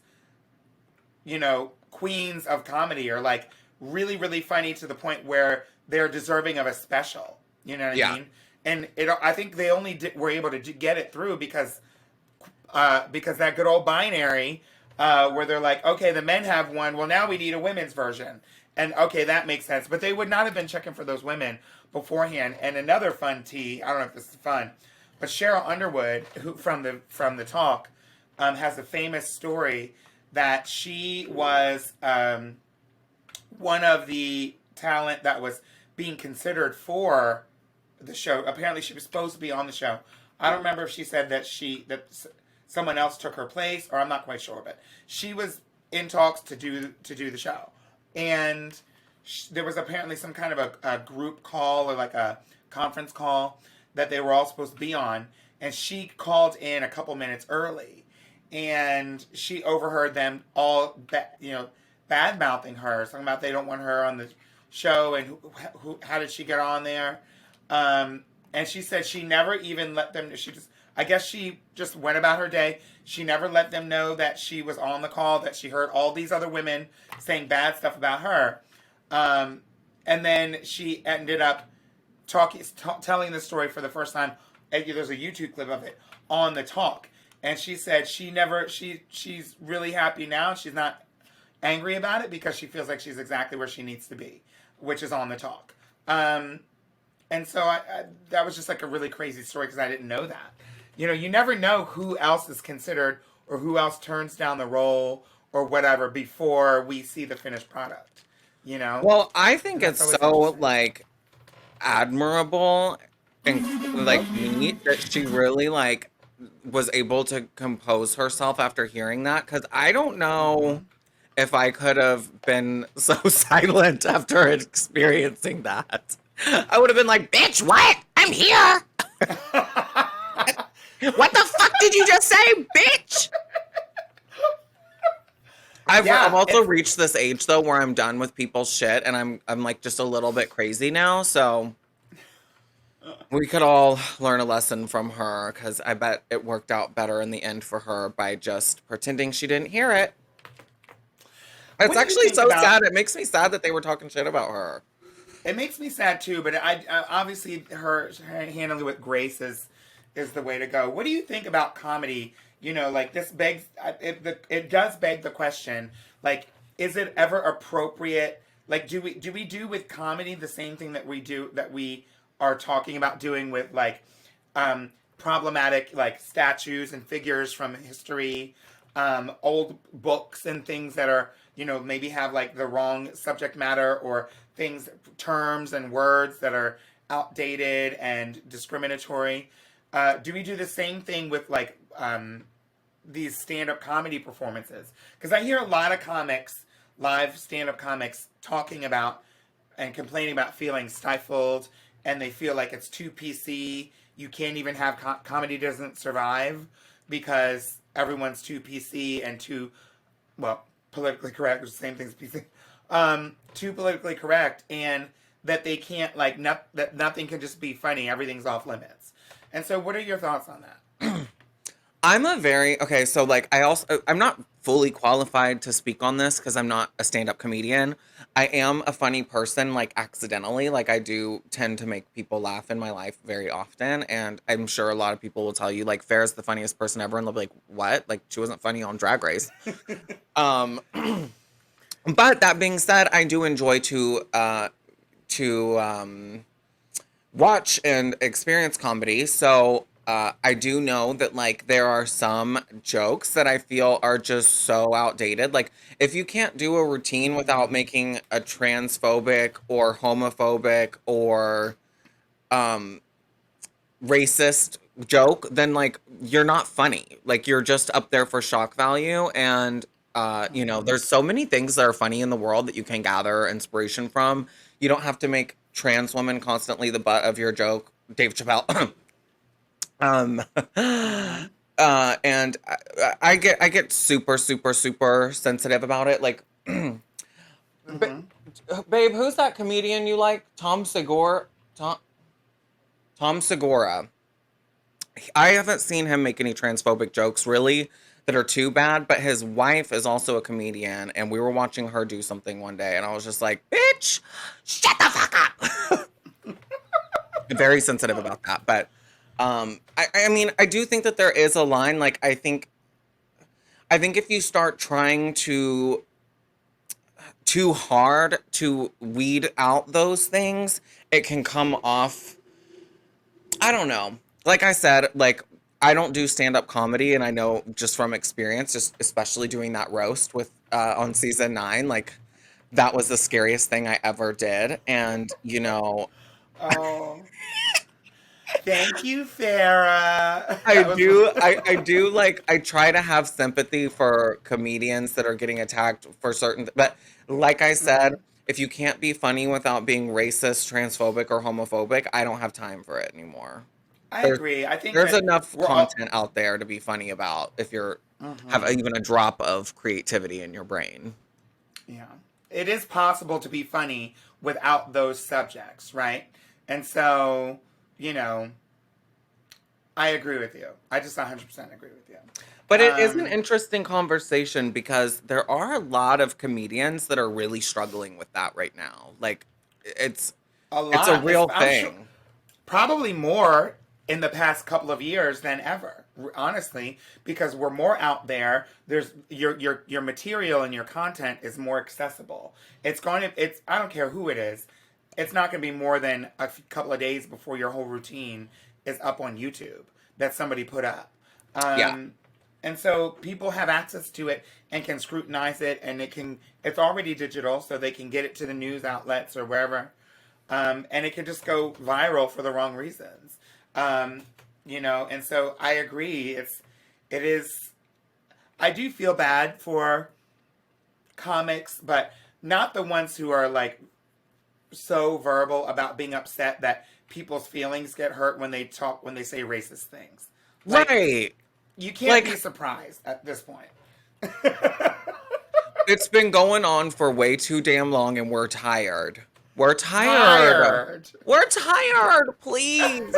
queens of comedy or like really really funny to the point where they're deserving of a special. You know what I Yeah. mean? And I think they only were able to get it through because that good old binary where they're like, okay, the men have one, well now we need a women's version, and okay, that makes sense. But they would not have been checking for those women beforehand. And another fun tea, I don't know if this is fun, but Cheryl Underwood, who from the talk, has a famous story that she was one of the talent that was being considered for the show. Apparently, she was supposed to be on the show. I don't remember if she said that someone else took her place, or I'm not quite sure. But she was in talks to do the show, and there was apparently some kind of a group call or like a conference call that they were all supposed to be on, and she called in a couple minutes early, and she overheard them all, bad mouthing her, talking about they don't want her on the show, and how did she get on there? And she said she never even let them. I guess she just went about her day. She never let them know that she was on the call, that she heard all these other women saying bad stuff about her. And then she ended up telling the story for the first time. There's a YouTube clip of it on the talk, and she said she's really happy now. She's not, angry about it because she feels like she's exactly where she needs to be, which is on the talk. Um, and so that was just like a really crazy story because I didn't know that. You know, you never know who else is considered or who else turns down the role or whatever before we see the finished product. You know, Well, I think and that's it's always so interesting. like admirable and like neat that she really like was able to compose herself after hearing that because I don't know Hmm. if I could have been so silent after experiencing that. I would have been like, bitch, what? I'm here. What the fuck did you just say, bitch? I've Yeah, also it's reached this age though where I'm done with people's shit and I'm like just a little bit crazy now. So we could all learn a lesson from her because I bet it worked out better in the end for her by just pretending she didn't hear it. It's what do you actually think so about? sad. It makes me sad that they were talking shit about her. It makes me sad too, but I obviously her handling with grace is the way to go. What do you think about comedy? You know, like this begs it does beg the question, like, is it ever appropriate? Like, do we do with comedy the same thing that we are talking about doing with like problematic like statues and figures from history, old books and things that are, you know, maybe have like the wrong subject matter or things, terms and words that are outdated and discriminatory. Do we do the same thing with like these stand-up comedy performances? Because I hear a lot of comics, live stand-up comics, talking about and complaining about feeling stifled, and they feel like it's too PC. You can't even have comedy doesn't survive because everyone's too PC and too, well, politically correct, which is the same thing as PC. Too politically correct, and that they can't like that nothing can just be funny. Everything's off limits. And so, what are your thoughts on that? I'm a very okay, so like I'm not fully qualified to speak on this because I'm not a stand-up comedian. I am a funny person, like accidentally. Like I do tend to make people laugh in my life very often. And I'm sure a lot of people will tell you, like, Farrah's the funniest person ever, and they'll be like, what? Like she wasn't funny on Drag Race. Um but that being said, I do enjoy to watch and experience comedy. So I do know that like there are some jokes that I feel are just so outdated. Like if you can't do a routine without Mm-hmm. making a transphobic or homophobic or um, racist joke, then like you're not funny. Like you're just up there for shock value. And you know, Mm-hmm. there's so many things that are funny in the world that you can gather inspiration from. You don't have to make trans women constantly the butt of your joke. Dave Chappelle. um, Mm-hmm. and I get super super super sensitive about it. Like, Mm-hmm. babe, who's that comedian you like? Tom Segura. I haven't seen him make any transphobic jokes really that are too bad, but his wife is also a comedian, and we were watching her do something one day, and I was just like, "Bitch, shut the fuck up." Very sensitive about that, but I mean, I do think that there is a line. Like, I think if you start trying to too hard to weed out those things, it can come off. I don't know. Like I said, like I don't do stand-up comedy, and I know just from experience, just especially doing that roast with on season 9, like that was the scariest thing I ever did. And you know, Oh, thank you, Farrah. I That was. do I do like I try to have sympathy for comedians that are getting attacked for certain, but like I said, Mhm. if you can't be funny without being racist, transphobic, or homophobic, I don't have time for it anymore. I There's agree. I think there's that enough we're all. content out there to be funny about if you're have Mhm. even a drop of creativity in your brain. Yeah. It is possible to be funny without those subjects, right? And so, you know, I agree with you. I just 100% agree with you. But it is an Um, interesting conversation because there are a lot of comedians that are really struggling with that right now. Like it's a it's a lot. real I'm sure thing. probably more. in the past couple of years than ever, honestly, because we're more out there. There's your material and your content is more accessible. It's I don't care who it is. It's not going to be more than a couple of days before your whole routine is up on YouTube that somebody put up. Yeah. And so people have access to it and can scrutinize it, and it's already digital, so they can get it to the news outlets or wherever. And it can just go viral for the wrong reasons. And so I agree. It is, I do feel bad for comics, but not the ones who are like so verbal about being upset that people's feelings get hurt when they say racist things. Like, Right. you can't Like, be surprised at this point. it's been going on for way too damn long and we're tired. We're tired. Tired. We're tired, please.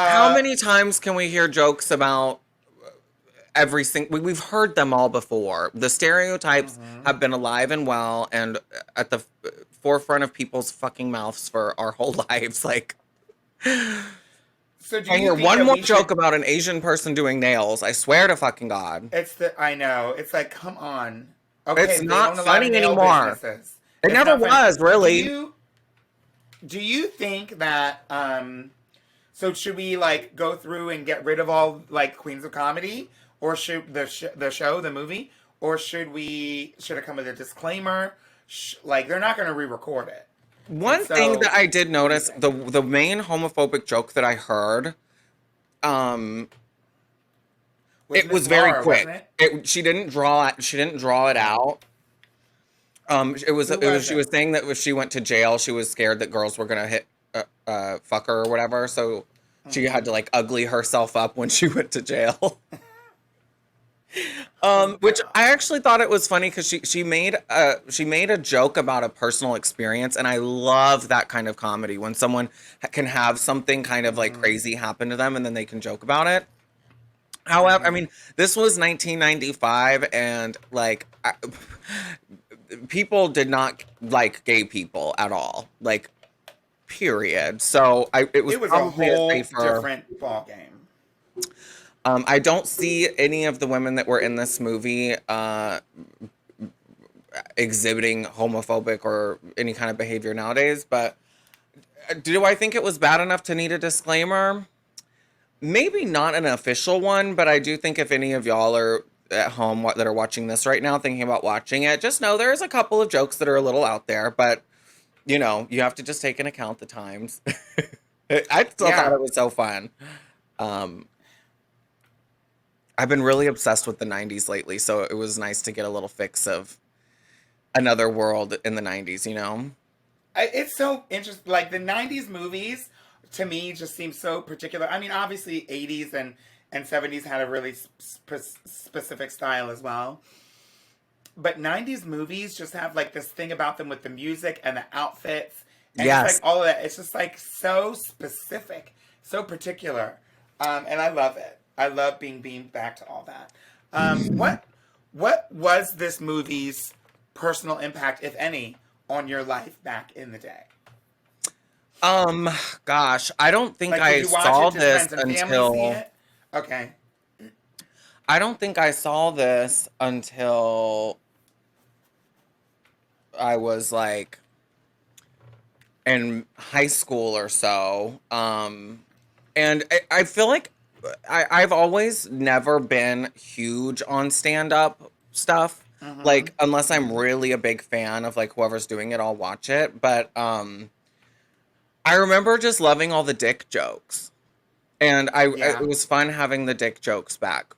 How uh, many times can we hear jokes about everything? We've heard them all before. The stereotypes have been alive and well and at the forefront of people's fucking mouths for our whole lives. Like, so do I you hear think one that more we joke should? about an Asian person doing nails. I swear to fucking God. I know. It's like, come on. It's Okay, they not own a lot of funny nail anymore. businesses. It It's never not funny. was, Do really. you think that so should we like go through and get rid of all like Queens of Comedy, or should the movie, or should it come with a disclaimer? Like, they're not going to re-record it. And One thing that so, I did what do you notice, think? the main homophobic joke that I heard, um, Was it Miss was very Laura, wasn't quick. it? She didn't draw it out. Who was She was it? saying that if she went to jail, she was scared that girls were gonna fuck her or whatever. So she had to Mm-hmm. like ugly herself up when she went to jail. Oh Which I God. actually thought it was funny because she made a joke about a personal experience, and I love that kind of comedy when someone can have something kind of like Mm-hmm. crazy happen to them and then they can joke about it. However, I Mm-hmm. mean, this was 1995, and like people did not like gay people at all, like period. So it was It was a probably a whole safer. different ball game. I don't see any of the women that were in this movie exhibiting homophobic or any kind of behavior nowadays. But do I think it was bad enough to need a disclaimer? Maybe not an official one, but I do think if any of y'all are at home that are watching this right now thinking about watching it, just know there's a couple of jokes that are a little out there, but you have to just take into account the times. I still thought Yeah. it was so fun. Um, I've been really obsessed with the 90s lately, so it was nice to get a little fix of another world in the 90s, you know? It's so interesting. Like, the '90s movies, to me, just seem so particular. I mean, obviously, '80s and '70s had a really specific style as well. But '90s movies just have like this thing about them with the music and the outfits and just like Yes. all of that. It's just like so specific, so particular, and I love it. I love being beamed back to all that. What was this movie's personal impact, if any, on your life back in the day? Um, Gosh, Like, did you watch it? Did friends and family see it? Okay. I don't think I saw this until I was like in high school or so. And I feel like I've always never been huge on stand up stuff. Mm-hmm. Like, unless I'm Mm-hmm. really a big fan of like whoever's doing it, I'll watch it. But I remember just loving all the dick jokes. And it Yeah, was fun having the dick jokes back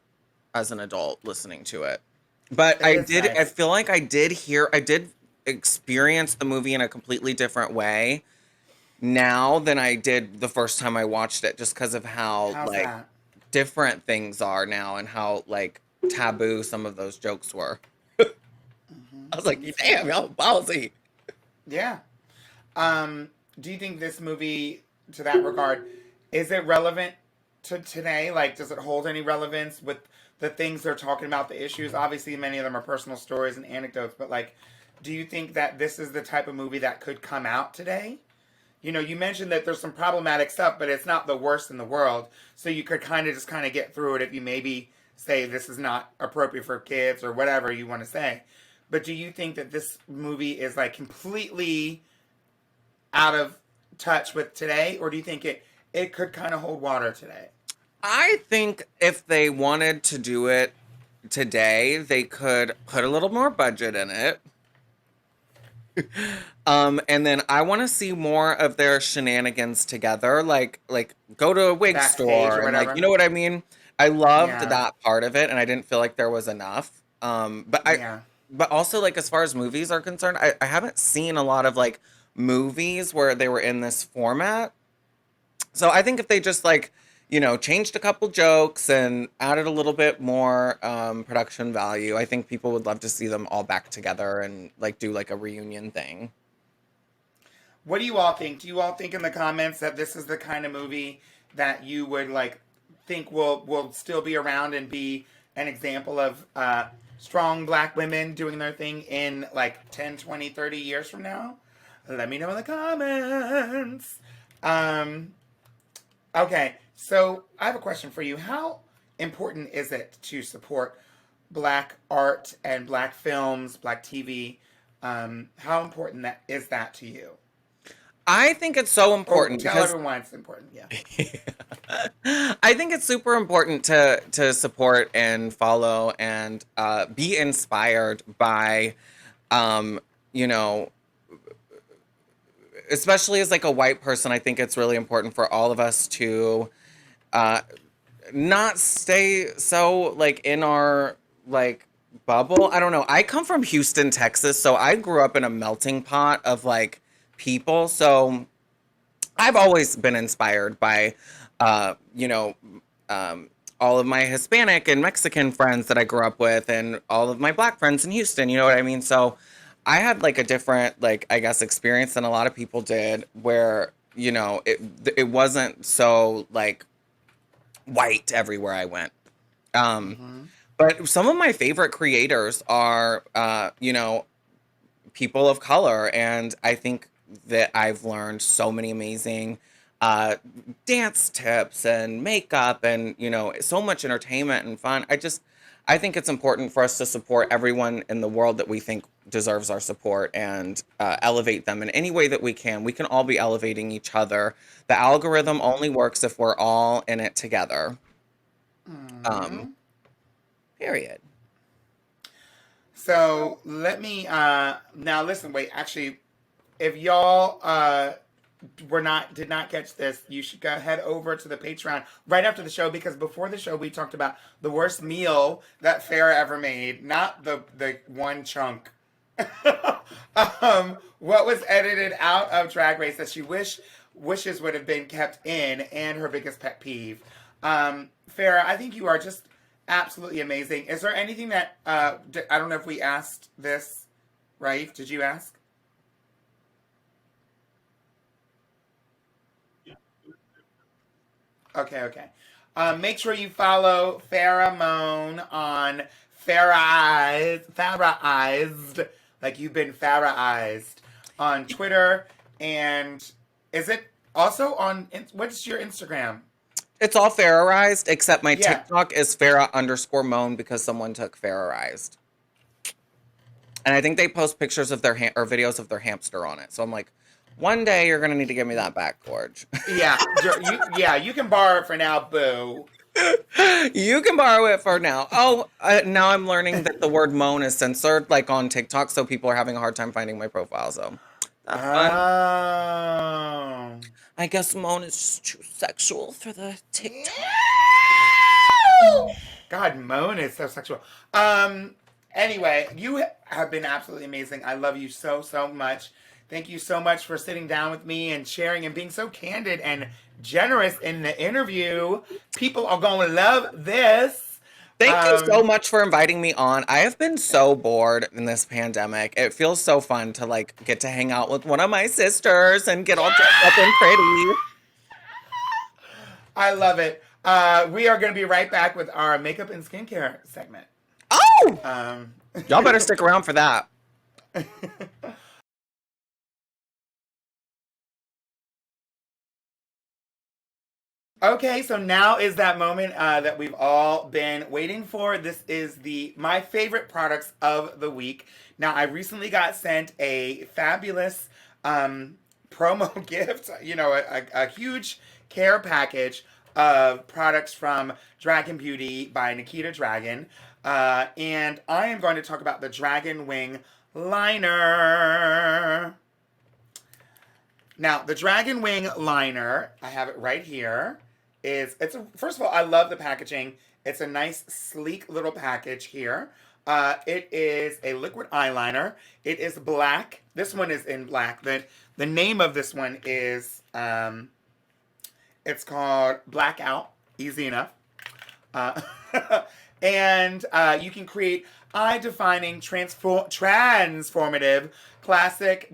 as an adult listening to it. But it is I nice. feel like I did experience the movie in a completely different way now than I did the first time I watched it, just because of how How's like that? different things are now and how like taboo some of those jokes were. Mm-hmm. I was like, damn, Understand. y'all ballsy. Yeah. Do you think this movie, to that regard, is it relevant to today? Like, does it hold any relevance with the things they're talking about, the issues? Obviously, many of them are personal stories and anecdotes, but like, do you think that this is the type of movie that could come out today? you know, you mentioned that there's some problematic stuff, but it's not the worst in the world. So you could kind of just kind of get through it if you maybe say this is not appropriate for kids or whatever you want to say. But do you think that this movie is like completely out of touch with today, or do you think it could kind of hold water today? I think if they wanted to do it today, they could put a little more budget in it. And then I want to see more of their shenanigans together, like go to a wig Backstage store or and like you whatever? know what I mean. I loved Yeah, that part of it, and I didn't feel like there was enough. yeah. But also like as far as movies are concerned, I haven't seen a lot of like movies where they were in this format. So I think if they just like, changed a couple jokes and added a little bit more production value, I think people would love to see them all back together and like do like a reunion thing. What do you all think? Do you all think in the comments that this is the kind of movie that you would like think will still be around and be an example of strong black women doing their thing in like 10, 20, 30 years from now? Let me know in the comments. Um, okay, so I have a question for you. How important is it to support black art and black films, black TV? How important that is that to you? I think it's so Or important tell because everyone it's important. Yeah. I think it's super important to support and follow and be inspired by, um, you know, especially as like a white person. I think it's really important for all of us to uh, not stay so like in our like bubble. I don't know. I come from Houston, Texas, so I grew up in a melting pot of like people. So I've always been inspired by, uh, you know, um, all of my Hispanic and Mexican friends that I grew up with, and all of my Black friends in Houston. You know what I mean? So I had like a different, like I guess, experience than a lot of people did, where it wasn't so like white everywhere I went. Um, Hmm. but some of my favorite creators are, people of color, and I think that I've learned so many amazing uh, dance tips and makeup, and so much entertainment and fun. I think it's important for us to support everyone in the world that we think deserves our support and elevate them in any way that we can. We can all be elevating each other. The algorithm only works if we're all in it together. Um, Hmm. Period. So let me now listen. Wait, actually, if y'all were not did not catch this, you should go head over to the Patreon right after the show, because before the show we talked about the worst meal that Farrah ever made, not the one chunk. What was edited out of Drag Race that she wishes would have been kept in, and her biggest pet peeve. Farrah, I think you are just absolutely amazing. Is there anything that I don't know if we asked this, right? Did you ask? Okay, okay. Make sure you follow Farrah Moan on Farahized, like you've been Farahized on Twitter. And is it also on, what's your Instagram? It's all Farrarized, except my Yeah. TikTok is Farrah_Moan because someone took Farrarized. And I think they post pictures of their or videos of their hamster on it. So I'm like, one day you're gonna need to give me that back, George. Yeah. You can borrow it for now, boo. You can borrow it for now. Oh, now I'm learning that the word moan is censored, like on TikTok, so people are having a hard time finding my profile. So that's fun. Oh. I guess moan is just too sexual for the TikTok. God, Moan is so sexual. Anyway, you have been absolutely amazing. I love you so, so much. Thank you so much for sitting down with me and sharing and being so candid and generous in the interview. People are going to love this. Thank you so Um, much for inviting me on. I have been so bored in this pandemic. It feels so fun to like get to hang out with one of my sisters and get all dressed up and pretty. I love it. We are going to be right back with our makeup and skincare segment. Oh, Um, y'all better stick around for that. Okay, so now is that moment that we've all been waiting for. This is my favorite products of the week. Now, I recently got sent a fabulous promo gift. A huge care package of products from Dragon Beauty by Nikita Dragon, and I am going to talk about the Dragon Wing liner. Now, the Dragon Wing liner, I have it right here. First of all, I love the packaging. It's a nice, sleek little package here. It is a liquid eyeliner. It is black. This one is in black. The name of this one is it's called Blackout. Easy enough. Uh, and you can create eye-defining, transformative, classic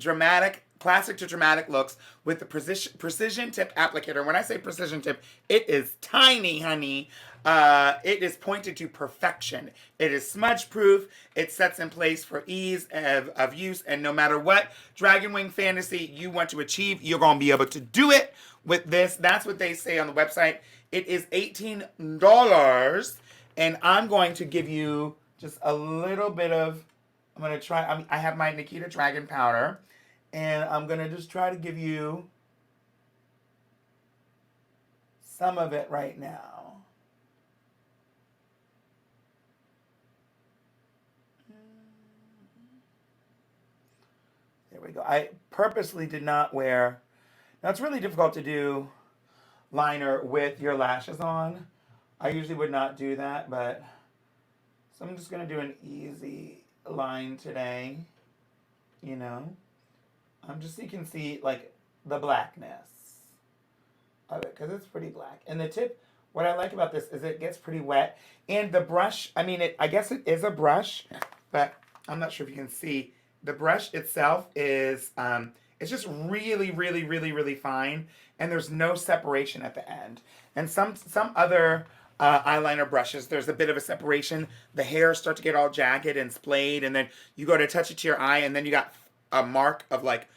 to dramatic looks with the precision tip applicator. When I say precision tip, it is tiny, honey. It is pointed to perfection. It is smudge proof. It sets in place for ease of use, and no matter what Dragon Wing fantasy you want to achieve, you're going to be able to do it with this. That's what they say on the website. It is $18, and I'm going to give you just a little bit of, I'm going to try, I have my Nikita Dragon powder, and I'm going to just try to give you some of it right now. There we go. I purposely did not wear, now it's really difficult to do liner with your lashes on. I usually would not do that, but so I'm just going to do an easy line today, you know. Just so you can see like the blackness of it, because it's pretty black. And the tip, what I like about this is it gets pretty wet. And the brush, I guess it is a brush, but I'm not sure if you can see. The brush itself is, it's just really, really, really, really fine. And there's no separation at the end. And some other eyeliner brushes, there's a bit of a separation. The hairs start to get all jagged and splayed. And then you go to touch it to your eye, and then you got a mark of like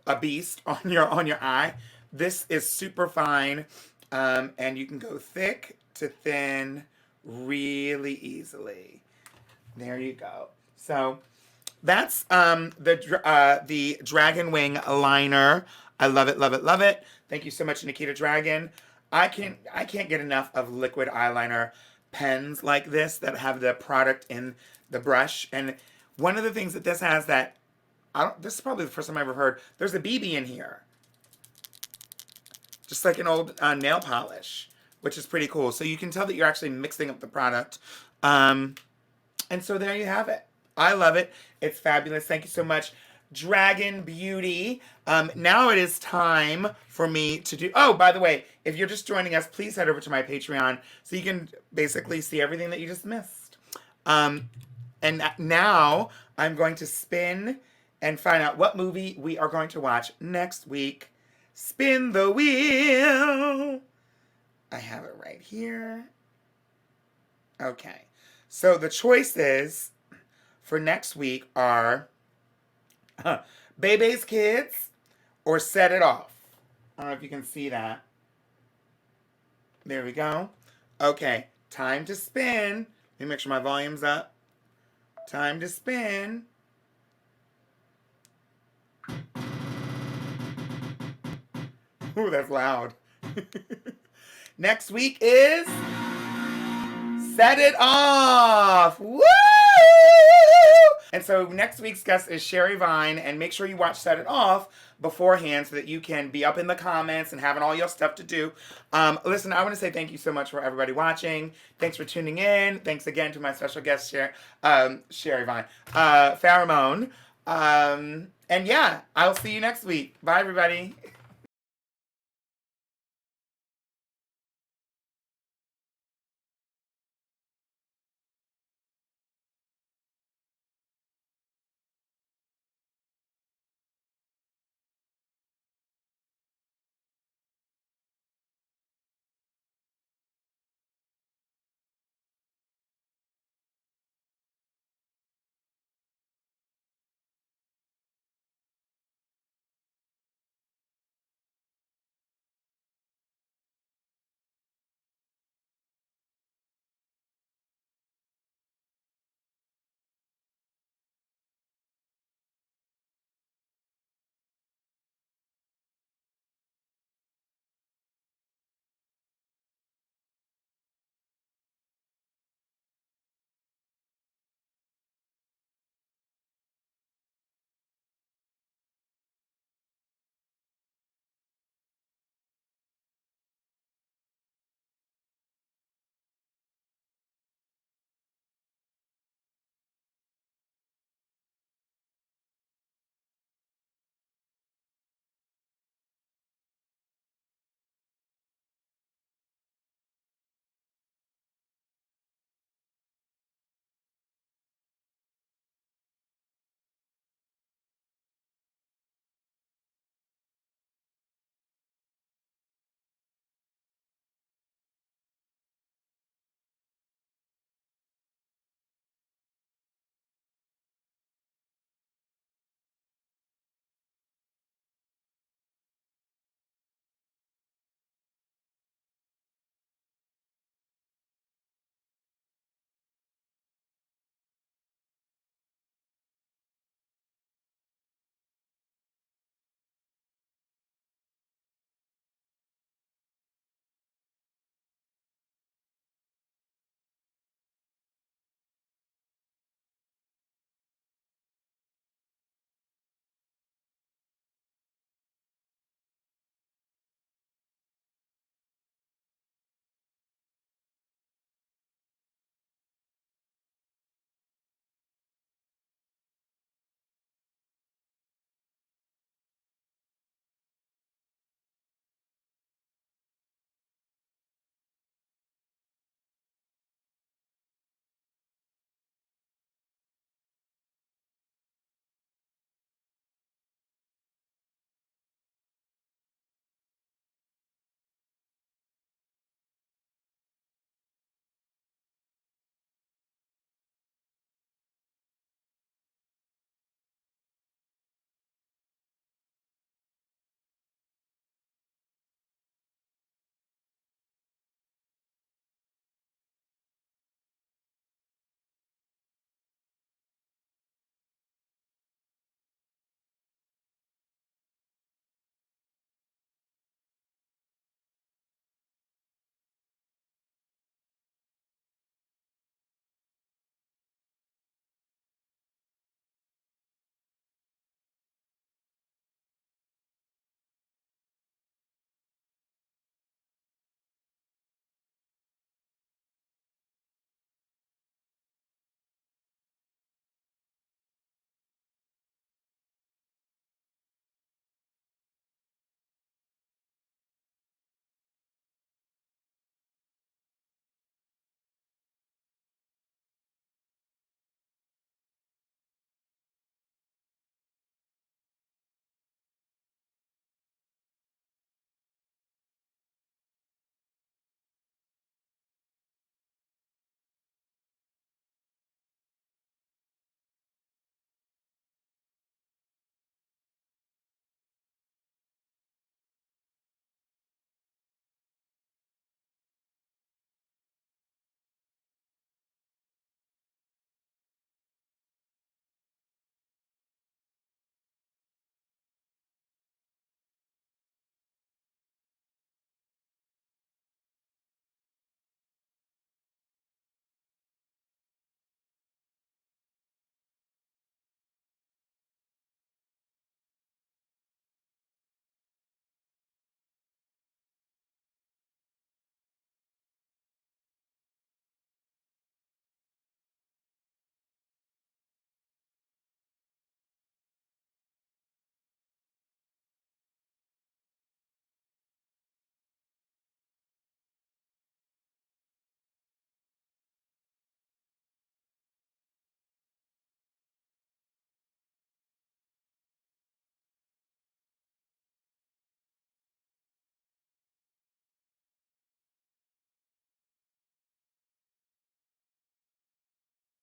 a beast on your eye. This is super fine, and you can go thick to thin really easily. There you go. So that's the Dragon Wing liner. I love it, love it, love it. Thank you so much, Nikita Dragon. I can't get enough of liquid eyeliner pens like this that have the product in the brush. And one of the things that this has that this is probably the first time I ever heard, there's a BB in here. Just like an old nail polish, which is pretty cool. So you can tell that you're actually mixing up the product. And so there you have it. I love it. It's fabulous. Thank you so much, Dragon Beauty. Now it is time for me to do, oh, by the way, if you're just joining us, please head over to my Patreon so you can basically see everything that you just missed. And now I'm going to spin and find out what movie we are going to watch next week. Spin the wheel. I have it right here. Okay. So the choices for next week are Bebe's Kids or Set It Off. I don't know if you can see that. There we go. Okay. Time to spin. Let me make sure my volume's up. Time to spin. Ooh, that's loud. Next week is Set It Off. Woo! And so next week's guest is Sherry Vine, and make sure you watch Set It Off beforehand so that you can be up in the comments and having all your stuff to do. Listen, I want to say thank you so much for everybody watching. Thanks for tuning in. Thanks again to my special guest, Sherry Vine, Farrah Moan. And yeah, I'll see you next week. Bye, everybody.